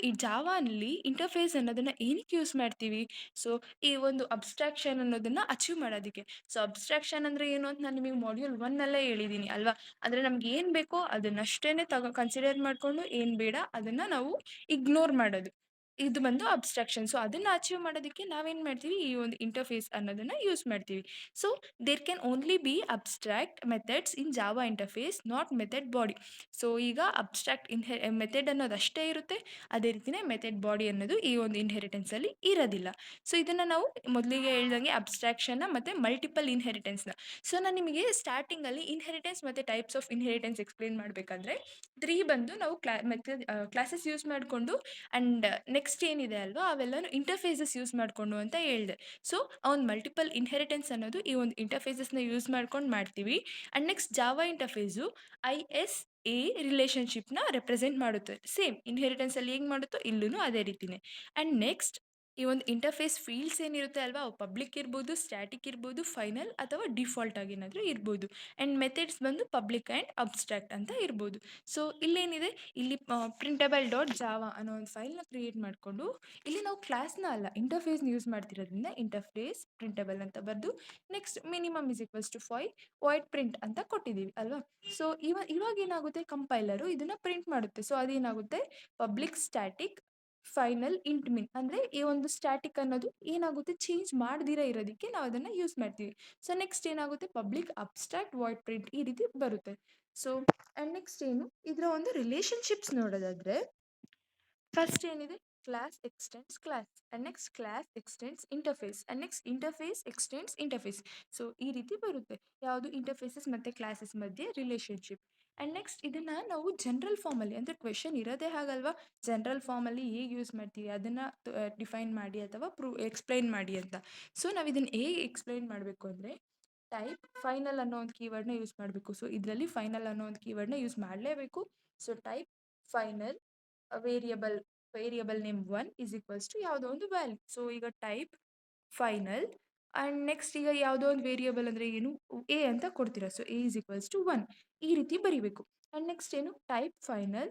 ಈ ಜಾವಾನಲ್ಲಿ ಇಂಟರ್ಫೇಸ್ ಅನ್ನೋದನ್ನು ಏನಕ್ಕೆ ಯೂಸ್ ಮಾಡ್ತೀವಿ, ಸೊ ಈ ಒಂದು ಅಬ್ಸ್ಟ್ರಾಕ್ಷನ್ ಅನ್ನೋದನ್ನು ಅಚೀವ್ ಮಾಡೋದಕ್ಕೆ. ಸೊ ಅಬ್ಸ್ಟ್ರಾಕ್ಷನ್ ಅಂದರೆ ಏನು ಅಂತ ನಾನು ನಿಮಗೆ ಮಾಡ್ಯೂಲ್ 1 ಹೇಳಿದ್ದೀನಿ ಅಲ್ವಾ. ಅಂದರೆ ನಮ್ಗೆ ಏನು ಬೇಕೋ ಅದನ್ನಷ್ಟೇ ಕನ್ಸಿಡರ್ ಮಾಡಿಕೊಂಡು ಏನು ಬೇಡ ಅದನ್ನು ನಾವು ಇಗ್ನೋರ್ ಮಾಡೋದು, ಇದು ಬಂದು ಅಬ್ಸ್ಟ್ರಾಕ್ಷನ್. ಸೊ ಅದನ್ನು ಅಚೀವ್ ಮಾಡೋದಕ್ಕೆ ನಾವೇನು ಮಾಡ್ತೀವಿ, ಈ ಒಂದು ಇಂಟರ್ಫೇಸ್ ಅನ್ನೋದನ್ನು ಯೂಸ್ ಮಾಡ್ತೀವಿ. So there can only be abstract methods in Java interface, not method body. So ಈಗ ಅಬ್ಸ್ಟ್ರಾಕ್ಟ್ ಮೆಥಡ್ ಅನ್ನೋದು ಅಷ್ಟೇ ಇರುತ್ತೆ, ಅದೇ ರೀತಿಯೇ ಮೆಥಡ್ ಬಾಡಿ ಅನ್ನೋದು ಈ ಒಂದು ಇನ್ಹೆರಿಟೆನ್ಸಲ್ಲಿ ಇರೋದಿಲ್ಲ. ಸೊ ಇದನ್ನು ನಾವು ಮೊದಲಿಗೆ ಹೇಳ್ದಂಗೆ ಅಬ್ಸ್ಟ್ರಾಕ್ಷನ್ನ ಮತ್ತು ಮಲ್ಟಿಪಲ್ ಇನ್ಹೆರಿಟೆನ್ಸ್ನ. ಸೊ ನಾನು ನಿಮಗೆ ಸ್ಟಾರ್ಟಿಂಗಲ್ಲಿ ಇನ್ಹೆರಿಟೆನ್ಸ್ ಮತ್ತು ಟೈಪ್ಸ್ ಆಫ್ ಇನ್ಹೆರಿಟೆನ್ಸ್ ಎಕ್ಸ್ಪ್ಲೇನ್ ಮಾಡಬೇಕಾದ್ರೆ 3 ಬಂದು ನಾವು ಕ್ಲಾಸಸ್ ಯೂಸ್ ಮಾಡಿಕೊಂಡು ಆ್ಯಂಡ್ ನೆಕ್ಸ್ಟ್ ಏನಿದೆ ಅಲ್ವಾ ಅವೆಲ್ಲನೂ ಇಂಟರ್ಫೇಸಸ್ ಯೂಸ್ ಮಾಡಿಕೊಂಡು ಅಂತ ಹೇಳಿದೆ. ಸೊ ಆ ಒಂದು ಮಲ್ಟಿಪಲ್ ಇನ್ಹೆರಿಟೆನ್ಸ್ ಅನ್ನೋದು ಈ ಒಂದು ಇಂಟರ್ಫೇಸಸ್ನ ಯೂಸ್ ಮಾಡ್ಕೊಂಡು ಮಾಡ್ತೀವಿ. And next Java interface ISA ರಿಲೇಷನ್ಶಿಪ್ನ ರೆಪ್ರೆಸೆಂಟ್ ಮಾಡುತ್ತೆ. ಸೇಮ್ ಇನ್ಹೆರಿಟೆನ್ಸಲ್ಲಿ ಹೇಗೆ ಮಾಡುತ್ತೋ ಇಲ್ಲೂ ಅದೇ ರೀತಿಯೇ. ಆ್ಯಂಡ್ ನೆಕ್ಸ್ಟ್ ಈ ಒಂದು ಇಂಟರ್ಫೇಸ್ ಫೀಲ್ಡ್ಸ್ ಏನಿರುತ್ತೆ ಅಲ್ವಾ, ಅವು ಪಬ್ಲಿಕ್ ಇರ್ಬೋದು, ಸ್ಟ್ಯಾಟಿಕ್ ಇರ್ಬೋದು, ಫೈನಲ್ ಅಥವಾ ಡಿಫಾಲ್ಟ್ ಆಗಿ ಏನಾದರೂ ಇರ್ಬೋದು. ಆ್ಯಂಡ್ ಮೆಥಡ್ಸ್ ಬಂದು ಪಬ್ಲಿಕ್ ಆ್ಯಂಡ್ ಅಬ್ಸ್ಟ್ರಾಕ್ಟ್ ಅಂತ ಇರ್ಬೋದು. ಸೊ ಇಲ್ಲೇನಿದೆ, ಇಲ್ಲಿ ಪ್ರಿಂಟಬಲ್ ಡಾಟ್ ಜಾವಾ ಅನ್ನೋ ಒಂದು ಫೈಲ್ನ ಕ್ರಿಯೇಟ್ ಮಾಡಿಕೊಂಡು ಇಲ್ಲಿ ನಾವು ಕ್ಲಾಸ್ನ ಅಲ್ಲ ಇಂಟರ್ಫೇಸ್ನ ಯೂಸ್ ಮಾಡ್ತಿರೋದ್ರಿಂದ ಇಂಟರ್ಫೇಸ್ ಪ್ರಿಂಟಬಲ್ ಅಂತ ಬರೆದು next minimum is equals to 5 void print ಅಂತ ಕೊಟ್ಟಿದ್ದೀವಿ ಅಲ್ವಾ. ಸೊ ಇವಾಗ ಏನಾಗುತ್ತೆ, ಕಂಪೈಲರು ಇದನ್ನು ಪ್ರಿಂಟ್ ಮಾಡುತ್ತೆ. ಸೊ ಅದೇನಾಗುತ್ತೆ, ಪಬ್ಲಿಕ್ ಸ್ಟ್ಯಾಟಿಕ್ ಫೈನಲ್ ಇಂಟ್ ಮಿನ್. ಅಂದರೆ ಈ ಒಂದು ಸ್ಟ್ಯಾಟಿಕ್ ಅನ್ನೋದು ಏನಾಗುತ್ತೆ, ಚೇಂಜ್ ಮಾಡ್ದಿರ ಇರೋದಕ್ಕೆ ನಾವು ಅದನ್ನು ಯೂಸ್ ಮಾಡ್ತೀವಿ. ಸೊ ನೆಕ್ಸ್ಟ್ ಏನಾಗುತ್ತೆ, ಪಬ್ಲಿಕ್ ಅಬ್ಸ್ಟ್ರಾಕ್ಟ್ ವಾಯ್ಡ್ ಪ್ರಿಂಟ್ ಈ ರೀತಿ ಬರುತ್ತೆ. ಸೊ ಆ್ಯಂಡ್ ನೆಕ್ಸ್ಟ್ ಏನು, ಇದರ ಒಂದು ರಿಲೇಷನ್ಶಿಪ್ಸ್ ನೋಡೋದಾದರೆ ಫಸ್ಟ್ ಏನಿದೆ, class extends class, and next class extends interface, and next interface extends interface. So ಈ ರೀತಿ ಬರುತ್ತೆ ಯಾವುದು, ಇಂಟರ್ಫೇಸಸ್ ಮತ್ತು ಕ್ಲಾಸಸ್ ಮಧ್ಯೆ ರಿಲೇಷನ್ಶಿಪ್. ಆ್ಯಂಡ್ ನೆಕ್ಸ್ಟ್ ಇದನ್ನು ನಾವು ಜನರಲ್ ಫಾರ್ಮಲ್ಲಿ, ಅಂದರೆ ಕ್ವೆಶನ್ ಇರೋದೇ ಹಾಗಲ್ವಾ, ಜನರಲ್ ಫಾರ್ಮಲ್ಲಿ ಹೇಗೆ ಯೂಸ್ ಮಾಡ್ತೀವಿ ಅದನ್ನು ಡಿಫೈನ್ ಮಾಡಿ ಅಥವಾ ಎಕ್ಸ್ಪ್ಲೈನ್ ಮಾಡಿ ಅಂತ. ಸೊ ನಾವು ಇದನ್ನು ಹೇಗೆ ಎಕ್ಸ್ಪ್ಲೈನ್ ಮಾಡಬೇಕು ಅಂದರೆ, ಟೈಪ್ ಫೈನಲ್ ಅನ್ನೋ ಒಂದು ಕೀವರ್ಡ್ನ ಯೂಸ್ ಮಾಡಬೇಕು. ಸೊ ಇದರಲ್ಲಿ ಫೈನಲ್ ಅನ್ನೋ ಒಂದು ಕೀವರ್ಡ್ನ ಯೂಸ್ ಮಾಡಲೇಬೇಕು. So type final variable name 1 is equals to ಯಾವುದೋ ಒಂದು ವ್ಯಾಲ್ಯೂ. ಸೊ ಈಗ ಟೈಪ್ ಫೈನಲ್ ಆ್ಯಂಡ್ ನೆಕ್ಸ್ಟ್ ಈಗ ಯಾವುದೋ ಒಂದು ವೇರಿಯಬಲ್ ಅಂದರೆ ಏನು, ಎ ಅಂತ ಕೊಡ್ತೀರಾ. So A is equals to 1 ಈ ರೀತಿ ಬರೀಬೇಕು. ಆ್ಯಂಡ್ ನೆಕ್ಸ್ಟ್ ಏನು, type final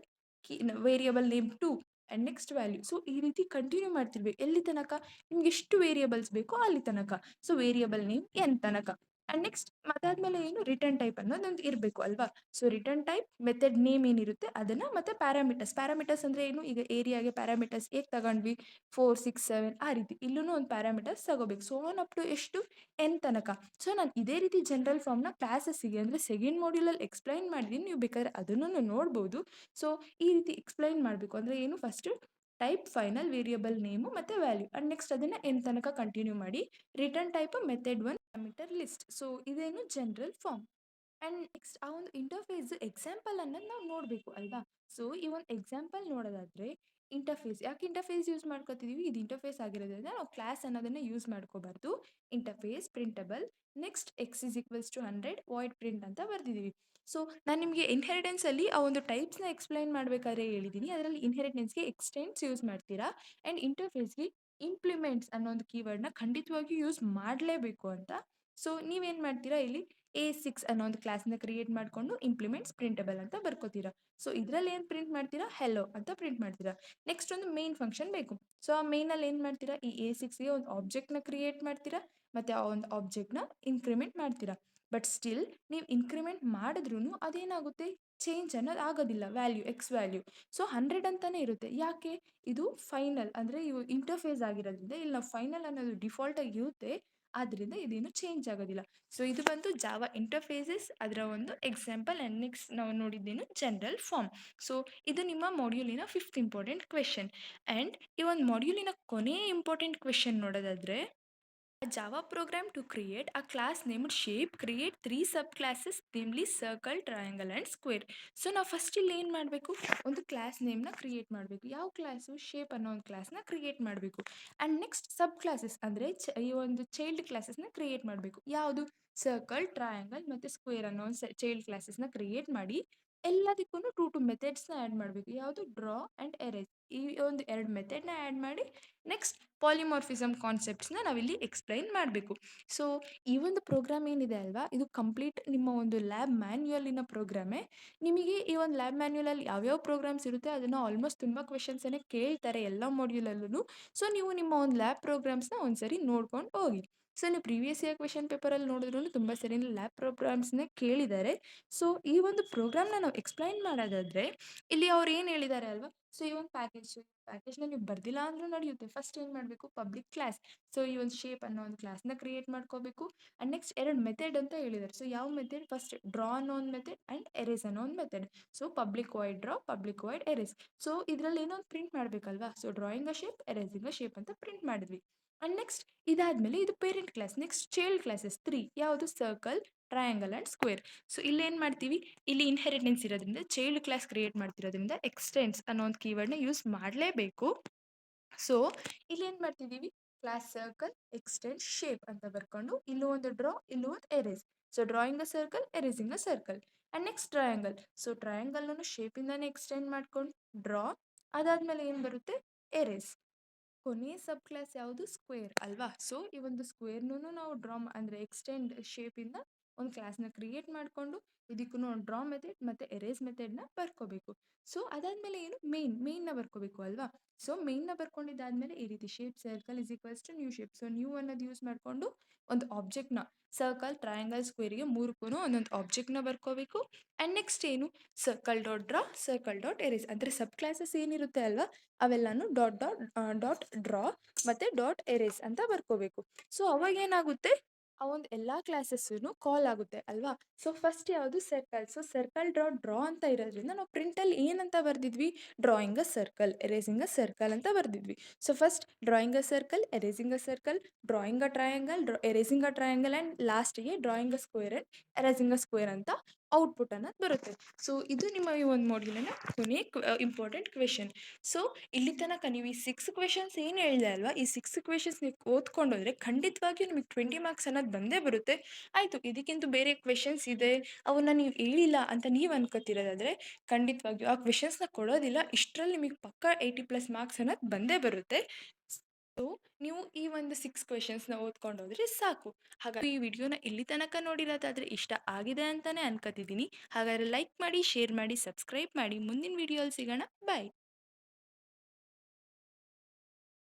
variable name 2 and next value. So ಈ ರೀತಿ ಕಂಟಿನ್ಯೂ ಮಾಡ್ತಿರ್ಬೇಕು. ಎಲ್ಲಿ ತನಕ, ನಿಮ್ಗೆ ಎಷ್ಟು ವೇರಿಯಬಲ್ಸ್ ಬೇಕೋ ಅಲ್ಲಿ ತನಕ. ಸೊ ವೇರಿಯಬಲ್ ನೇಮ್ ಎನ್ ತನಕ. ಆ್ಯಂಡ್ ನೆಕ್ಸ್ಟ್ ಅದಾದಮೇಲೆ ಏನು, ರಿಟರ್ನ್ ಟೈಪ್ ಅನ್ನೋದೊಂದು ಇರಬೇಕು ಅಲ್ವಾ. So return type method name ಏನಿರುತ್ತೆ ಅದನ್ನು, ಮತ್ತು ಪ್ಯಾರಾಮೀಟರ್ಸ್ ಅಂದರೆ ಏನು, ಈಗ ಏರಿಯಾಗೆ ಪ್ಯಾರಾಮೀಟರ್ಸ್ ಹೇಗೆ ತಗೊಂಡ್ವಿ 4 6 7 ಆ ರೀತಿ ಇಲ್ಲೂ ಒಂದು ಪ್ಯಾರಾಮೀಟರ್ಸ್ ತಗೋಬೇಕು. ಸೊ ಒನ್ ಅಪ್ ಟು ಎಷ್ಟು, ಎನ್ ತನಕ. ಸೊ ನಾನು ಇದೇ ರೀತಿ ಜನರಲ್ ಫಾರ್ಮ್ನ ಕ್ಲಾಸಸ್ಸಿಗೆ ಅಂದರೆ ಸೆಕೆಂಡ್ ಮಾಡ್ಯೂಲಲ್ಲಿ ಎಕ್ಸ್ಪ್ಲೈನ್ ಮಾಡಿದ್ದೀನಿ, ನೀವು ಬೇಕಾದ್ರೆ ಅದನ್ನು ನೋಡ್ಬೋದು. ಸೊ ಈ ರೀತಿ ಎಕ್ಸ್ಪ್ಲೈನ್ ಮಾಡಬೇಕು ಅಂದರೆ ಏನು, first type final variable name ಮತ್ತು ವ್ಯಾಲ್ಯೂ, ಆ್ಯಂಡ್ ನೆಕ್ಸ್ಟ್ ಅದನ್ನು ಎನ್ ತನಕ ಕಂಟಿನ್ಯೂ ಮಾಡಿ return type method 1 parameter list. So ಇದೇನು ಜನರಲ್ ಫಾರ್ಮ್. ಆ್ಯಂಡ್ ನೆಕ್ಸ್ಟ್ ಆ ಒಂದು ಇಂಟರ್ಫೇಸ್ ಎಕ್ಸಾಂಪಲ್ ಅನ್ನೋದು ನಾವು ನೋಡಬೇಕು ಅಲ್ವಾ. ಸೊ ಈ ಒಂದು ಎಕ್ಸಾಂಪಲ್ ನೋಡೋದಾದ್ರೆ ಇಂಟರ್ಫೇಸ್ ಯಾಕೆ ಇಂಟರ್ಫೇಸ್ ಯೂಸ್ ಮಾಡ್ಕೋತಿದೀವಿ, ಇದು ಇಂಟರ್ಫೇಸ್ ಆಗಿರೋದ್ರಿಂದ ನಾವು ಕ್ಲಾಸ್ ಅನ್ನೋದನ್ನ ಯೂಸ್ ಮಾಡ್ಕೋಬಾರ್ದು. Interface printable next x is equals to 100 void print ಅಂತ ಬರ್ದಿದ್ದೀವಿ. ಸೊ ನಾನು ನಿಮಗೆ ಇನ್ಹೆರಿಟೆನ್ಸಲ್ಲಿ ಆ ಒಂದು ಟೈಪ್ಸ್ನ ಎಕ್ಸ್ಪ್ಲೈನ್ ಮಾಡಬೇಕಾದ್ರೆ ಹೇಳಿದ್ದೀನಿ, ಅದರಲ್ಲಿ ಇನ್ಹೆರಿಟೆನ್ಸ್ಗೆ ಎಕ್ಸ್ಟೆಂಡ್ಸ್ ಯೂಸ್ ಮಾಡ್ತೀರಾ ಆ್ಯಂಡ್ ಇಂಟರ್ಫೇಸ್ಗೆ ಇಂಪ್ಲಿಮೆಂಟ್ಸ್ ಅನ್ನೋ ಒಂದು ಕೀವರ್ಡ್ನ ಖಂಡಿತವಾಗಿಯೂ ಯೂಸ್ ಮಾಡಲೇಬೇಕು ಅಂತ. ಸೊ ನೀವೇನು ಮಾಡ್ತೀರಾ, ಇಲ್ಲಿ A6 ಅನ್ನೋ ಒಂದು ಕ್ಲಾಸ್ನ ಕ್ರಿಯೇಟ್ ಮಾಡಿಕೊಂಡು ಇಂಪ್ಲಿಮೆಂಟ್ಸ್ ಪ್ರಿಂಟಬಲ್ ಅಂತ ಬರ್ಕೋತೀರಾ. ಸೊ ಇದರಲ್ಲಿ ಏನು ಪ್ರಿಂಟ್ ಮಾಡ್ತೀರಾ, ಹೆಲೋ ಅಂತ ಪ್ರಿಂಟ್ ಮಾಡ್ತೀರಾ. ನೆಕ್ಸ್ಟ್ ಒಂದು ಮೇನ್ ಫಂಕ್ಷನ್ ಬೇಕು. ಸೊ ಆ ಮೇನಲ್ಲಿ ಏನು ಮಾಡ್ತೀರಾ, ಈ A6ಗೆ ಒಂದು ಆಬ್ಜೆಕ್ಟ್ನ ಕ್ರಿಯೇಟ್ ಮಾಡ್ತೀರಾ ಮತ್ತು ಆ ಒಂದು ಆಬ್ಜೆಕ್ಟ್ನ ಇನ್ಕ್ರಿಮೆಂಟ್ ಮಾಡ್ತೀರಾ. ಬಟ್ ಸ್ಟಿಲ್ ನೀವು ಇನ್ಕ್ರಿಮೆಂಟ್ ಮಾಡಿದ್ರೂ ಅದೇನಾಗುತ್ತೆ, ಚೇಂಜ್ ಅನ್ನೋದು ಆಗೋದಿಲ್ಲ ವ್ಯಾಲ್ಯೂ ಎಕ್ಸ್ ವ್ಯಾಲ್ಯೂ. ಸೊ 100 ಅಂತಲೇ ಇರುತ್ತೆ. ಯಾಕೆ, ಇದು ಫೈನಲ್ ಅಂದರೆ ಇವು ಇಂಟರ್ಫೇಸ್ ಆಗಿರೋದ್ರಿಂದ ಇಲ್ಲಿ ನಾವು ಫೈನಲ್ ಅನ್ನೋದು ಡಿಫಾಲ್ಟಾಗಿ ಇರುತ್ತೆ, ಆದ್ದರಿಂದ ಇದೇನು ಚೇಂಜ್ ಆಗೋದಿಲ್ಲ. ಸೊ ಇದು ಬಂದು ಜಾವಾ ಇಂಟರ್ಫೇಸಸ್ ಅದರ ಒಂದು ಎಕ್ಸಾಂಪಲ್. ಆ್ಯಂಡ್ ನೆಕ್ಸ್ಟ್ ನಾವು ನೋಡಿದ್ದೇನು, ಜನರಲ್ ಫಾರ್ಮ್. ಸೊ ಇದು ನಿಮ್ಮ ಮಾಡ್ಯೂಲಿನ 5th ಇಂಪಾರ್ಟೆಂಟ್ ಕ್ವೆಶನ್. ಆ್ಯಂಡ್ ಈ ಒಂದು ಮಾಡ್ಯೂಲಿನ ಕೊನೆಯ ಇಂಪಾರ್ಟೆಂಟ್ ಕ್ವೆಶನ್ ನೋಡೋದಾದರೆ, a Java program to create a class named shape, create 3 subclasses namely circle, triangle and square. So ನಾವು ಫಸ್ಟ್ ಇಲ್ಲಿ ಏನು ಮಾಡಬೇಕು, ಒಂದು ಕ್ಲಾಸ್ ನೇಮ್ನ ಕ್ರಿಯೇಟ್ ಮಾಡಬೇಕು. ಯಾವ ಕ್ಲಾಸು, ಶೇಪ್ ಅನ್ನೋ ಒಂದು ಕ್ಲಾಸ್ನ ಕ್ರಿಯೇಟ್ ಮಾಡಬೇಕು. ಆ್ಯಂಡ್ ನೆಕ್ಸ್ಟ್ ಸಬ್ ಕ್ಲಾಸಸ್ ಅಂದರೆ ಈ ಒಂದು ಚೈಲ್ಡ್ ಕ್ಲಾಸಸ್ನ ಕ್ರಿಯೇಟ್ ಮಾಡಬೇಕು. ಯಾವುದು, ಸರ್ಕಲ್, ಟ್ರಯಾಂಗಲ್ ಮತ್ತು ಸ್ಕ್ವೇರ್ ಅನ್ನೋ ಒಂದು ಚೈಲ್ಡ್ ಕ್ಲಾಸಸ್ನ ಕ್ರಿಯೇಟ್ ಮಾಡಿ ಎಲ್ಲದಕ್ಕೂ 2 ಮೆಥಡ್ಸ್ನ ಆ್ಯಡ್ ಮಾಡಬೇಕು. ಯಾವುದು, ಡ್ರಾ ಆ್ಯಂಡ್ ಎರೇಸ್. ಈ ಒಂದು 2 ಮೆಥಡ್ನ ಆ್ಯಡ್ ಮಾಡಿ ನೆಕ್ಸ್ಟ್ ಪಾಲಿಮಾರ್ಫಿಸಮ್ ಕಾನ್ಸೆಪ್ಟ್ಸ್ನ ನಾವಿಲ್ಲಿ ಎಕ್ಸ್ಪ್ಲೈನ್ ಮಾಡಬೇಕು. ಸೊ ಈ ಒಂದು ಪ್ರೋಗ್ರಾಮ್ ಏನಿದೆ ಅಲ್ವಾ, ಇದು ಕಂಪ್ಲೀಟ್ ನಿಮ್ಮ ಒಂದು ಲ್ಯಾಬ್ ಮ್ಯಾನ್ಯುಯಲಿನ ಪ್ರೋಗ್ರಾಮೇ. ನಿಮಗೆ ಈ ಒಂದು ಲ್ಯಾಬ್ ಮ್ಯಾನ್ಯುಯಲಲ್ಲಿ ಯಾವ್ಯಾವ ಪ್ರೋಗ್ರಾಮ್ಸ್ ಇರುತ್ತೆ ಅದನ್ನು ಆಲ್ಮೋಸ್ಟ್ ತುಂಬ ಕ್ವೆಶನ್ಸನ್ನೇ ಕೇಳ್ತಾರೆ ಎಲ್ಲ ಮಾಡ್ಯೂಲಲ್ಲೂ. ಸೊ ನೀವು ನಿಮ್ಮ ಒಂದು ಲ್ಯಾಬ್ ಪ್ರೋಗ್ರಾಮ್ಸ್ನ ಒಂದ್ಸರಿ ನೋಡ್ಕೊಂಡು ಹೋಗಿ. ಸೊ ನೀವು ಪ್ರೀವಿಯಸ್ ಇಯರ್ ಕ್ವೆಶನ್ ಪೇಪರಲ್ಲಿ ನೋಡಿದ್ರೂ ತುಂಬ ಸರಿ ಲ್ಯಾಬ್ ಪ್ರೋಗ್ರಾಮ್ಸ್ನೇ ಕೇಳಿದ್ದಾರೆ. ಸೊ ಈ ಒಂದು ಪ್ರೋಗ್ರಾಮ್ನ ನಾವು ಎಕ್ಸ್ಪ್ಲೈನ್ ಮಾಡೋದಾದರೆ ಇಲ್ಲಿ ಅವ್ರು ಏನು ಹೇಳಿದ್ದಾರೆ ಅಲ್ವಾ, ಸೊ ಈ ಒಂದು ಪ್ಯಾಕೇಜ್ನ ನೀವು ಬರ್ದಿಲ್ಲ ಅಂದ್ರೂ ನಡೆಯುತ್ತೆ. ಫಸ್ಟ್ ಏನು ಮಾಡಬೇಕು, ಪಬ್ಲಿಕ್ ಕ್ಲಾಸ್. ಸೊ ಈ ಒಂದು ಶೇಪ್ ಅನ್ನೋ ಒಂದು ಕ್ಲಾಸ್ನ ಕ್ರಿಯೇಟ್ ಮಾಡ್ಕೋಬೇಕು. ಆ್ಯಂಡ್ ನೆಕ್ಸ್ಟ್ 2 ಮೆಥಡ್ ಅಂತ ಹೇಳಿದ್ದಾರೆ. ಸೊ ಯಾವ ಮೆಥಡ್, ಫಸ್ಟ್ ಡ್ರಾ ಅನ್ನೋ ಒಂದು ಮೆಥಡ್ ಆ್ಯಂಡ್ ಎರೇಸ್ ಅನ್ನೋ ಒಂದು method. So public wide draw, public wide erase. So ಇದರಲ್ಲಿ ಏನೋ ಒಂದು ಪ್ರಿಂಟ್ ಮಾಡಬೇಕಲ್ವಾ, ಸೊ ಡ್ರಾಯಿಂಗ್ ಅ ಶೇಪ್, ಎರೇಸಿಂಗ್ ಅ ಶೇಪ್ ಅಂತ ಪ್ರಿಂಟ್ ಮಾಡಿದ್ವಿ. ಆ್ಯಂಡ್ ನೆಕ್ಸ್ಟ್ ಇದಾದಮೇಲೆ ಇದು parent class. Next child classes 3, ಯಾವುದು, circle, triangle and square. So ಇಲ್ಲೇನು ಮಾಡ್ತೀವಿ, ಇಲ್ಲಿ ಇನ್ಹೆರಿಟೆನ್ಸ್ ಇರೋದ್ರಿಂದ ಚೈಲ್ಡ್ ಕ್ಲಾಸ್ ಕ್ರಿಯೇಟ್ ಮಾಡ್ತಿರೋದ್ರಿಂದ ಎಕ್ಸ್ಟೆಂಡ್ಸ್ ಅನ್ನೋ ಒಂದು ಕೀವರ್ಡ್ನ ಯೂಸ್ ಮಾಡಲೇಬೇಕು. ಸೊ ಇಲ್ಲೇನು ಮಾಡ್ತಿದ್ದೀವಿ, ಕ್ಲಾಸ್ ಸರ್ಕಲ್ ಎಕ್ಸ್ಟೆಂಡ್ ಶೇಪ್ ಅಂತ ಬರ್ಕೊಂಡು ಇಲ್ಲೂ ಒಂದು ಡ್ರಾ, ಇಲ್ಲೂ ಒಂದು erase. So drawing a circle, erasing a circle. And next triangle. So ಟ್ರಯಾಂಗಲ್ನು ಶೇಪಿಂದಾನೇ ಎಕ್ಸ್ಟೆಂಡ್ ಮಾಡ್ಕೊಂಡು ಡ್ರಾ, ಅದಾದಮೇಲೆ ಏನು ಬರುತ್ತೆ, ಎರೇಸ್. ಕೊನೆಯ ಸಬ್ ಕ್ಲಾಸ್ ಯಾವುದು, ಸ್ಕ್ವೇರ್ ಅಲ್ವಾ. ಸೊ ಈ ಒಂದು ಸ್ಕ್ವೇರ್ನೂ ನಾವು ಡ್ರಾ ಅಂದರೆ ಎಕ್ಸ್ಟೆಂಡ್ ಶೇಪಿಂದ ಒಂದು ಕ್ಲಾಸ್ನ ಕ್ರಿಯೇಟ್ ಮಾಡಿಕೊಂಡು ಇದಕ್ಕೂ ಒಂದು ಡ್ರಾ ಮೆಥಡ್ ಮತ್ತು ಎರೇಸ್ ಮೆಥಡ್ನ ಬರ್ಕೋಬೇಕು. ಸೊ ಅದಾದಮೇಲೆ ಏನು, ಮೇನ್ನ ಬರ್ಕೋಬೇಕು ಅಲ್ವಾ. ಸೊ ಮೇನ್ನ ಬರ್ಕೊಂಡಿದ್ದಾದಮೇಲೆ ಈ ರೀತಿ shape circle is equals to new shape. So new ಅನ್ನೋದು ಯೂಸ್ ಮಾಡಿಕೊಂಡು ಒಂದು ಆಬ್ಜೆಕ್ಟ್ನ ಸರ್ಕಲ್, ಟ್ರಯಾಂಗಲ್, ಸ್ಕ್ವೇರಿಗೆ ಮೂರಕ್ಕೂ ಒಂದೊಂದು ಆಬ್ಜೆಕ್ಟ್ನ ಬರ್ಕೋಬೇಕು. ಆ್ಯಂಡ್ ನೆಕ್ಸ್ಟ್ ಏನು, circle dot draw, circle dot erase. ಅಂದರೆ ಸಬ್ ಕ್ಲಾಸಸ್ ಏನಿರುತ್ತೆ ಅಲ್ವಾ ಅವೆಲ್ಲನೂ ಡಾಟ್ ಡ್ರಾ ಮತ್ತು ಡಾಟ್ ಎರೇಸ್ ಅಂತ ಬರ್ಕೋಬೇಕು. ಸೊ ಅವಾಗ ಏನಾಗುತ್ತೆ, ಆ ಒಂದು ಎಲ್ಲ ಕ್ಲಾಸಸ್ಸೂ ಕಾಲ್ ಆಗುತ್ತೆ ಅಲ್ವಾ. ಸೊ ಫಸ್ಟ್ ಯಾವುದು, circle. So circle dot draw ಅಂತ ಇರೋದ್ರಿಂದ ನಾವು ಪ್ರಿಂಟಲ್ಲಿ ಏನಂತ ಬರ್ದಿದ್ವಿ, drawing a circle, erasing a circle ಅಂತ ಬರ್ದಿದ್ವಿ. So first drawing a circle, erasing a circle, drawing a triangle, erasing a triangle and ಲಾಸ್ಟಿಗೆ drawing a square and erasing a square ಅಂತ ಔಟ್ಪುಟ್ ಅನ್ನೋದು ಬರುತ್ತೆ. ಸೊ ಇದು ನಿಮ್ಮ ಈ ಒಂದು ಮಾಡ್ಯೂಲಿನ ಕೊನೆಯ ಇಂಪಾರ್ಟೆಂಟ್ ಕ್ವೆಶನ್. ಸೊ ಇಲ್ಲಿ ತನಕ ನೀವು ಈ 6 ಕ್ವೆಶನ್ಸ್ ಏನು ಹೇಳಿದೆ ಅಲ್ವಾ, ಈ 6 ಕ್ವೆಶನ್ಸ್ ನೀವು ಓದ್ಕೊಂಡೋದ್ರೆ ಖಂಡಿತವಾಗಿಯೂ ನಿಮಗೆ 20 ಮಾರ್ಕ್ಸ್ ಅನ್ನೋದು ಬಂದೇ ಬರುತ್ತೆ. ಆಯಿತು, ಇದಕ್ಕಿಂತ ಬೇರೆ ಕ್ವೆಶನ್ಸ್ ಇದೆ, ಅವನ್ನ ನೀವು ಹೇಳಿಲ್ಲ ಅಂತ ನೀವು ಅನ್ಕೋತಿರೋದಾದರೆ ಖಂಡಿತವಾಗಿಯೂ ಆ ಕ್ವೆಶನ್ಸ್ನ ಕೊಡೋದಿಲ್ಲ. ಇಷ್ಟರಲ್ಲಿ ನಿಮಗೆ ಪಕ್ಕಾ 80+ ಮಾರ್ಕ್ಸ್ ಅನ್ನೋದು ಬಂದೇ ಬರುತ್ತೆ. ಸೊ ನೀವು ಈ ಒಂದು 6 ಕ್ವೆಶನ್ಸ್ನ ಓದ್ಕೊಂಡೋದ್ರೆ ಸಾಕು. ಹಾಗಾಗಿ ಈ ವಿಡಿಯೋನ ಇಲ್ಲಿ ತನಕ ನೋಡಿರೋದಾದರೆ ಇಷ್ಟ ಆಗಿದೆ ಅಂತಲೇ ಅನ್ಕೋತಿದ್ದೀನಿ. ಹಾಗಾದರೆ ಲೈಕ್ ಮಾಡಿ, ಶೇರ್ ಮಾಡಿ, ಸಬ್ಸ್ಕ್ರೈಬ್ ಮಾಡಿ. ಮುಂದಿನ ವಿಡಿಯೋಲಿ ಸಿಗೋಣ. ಬಾಯ್.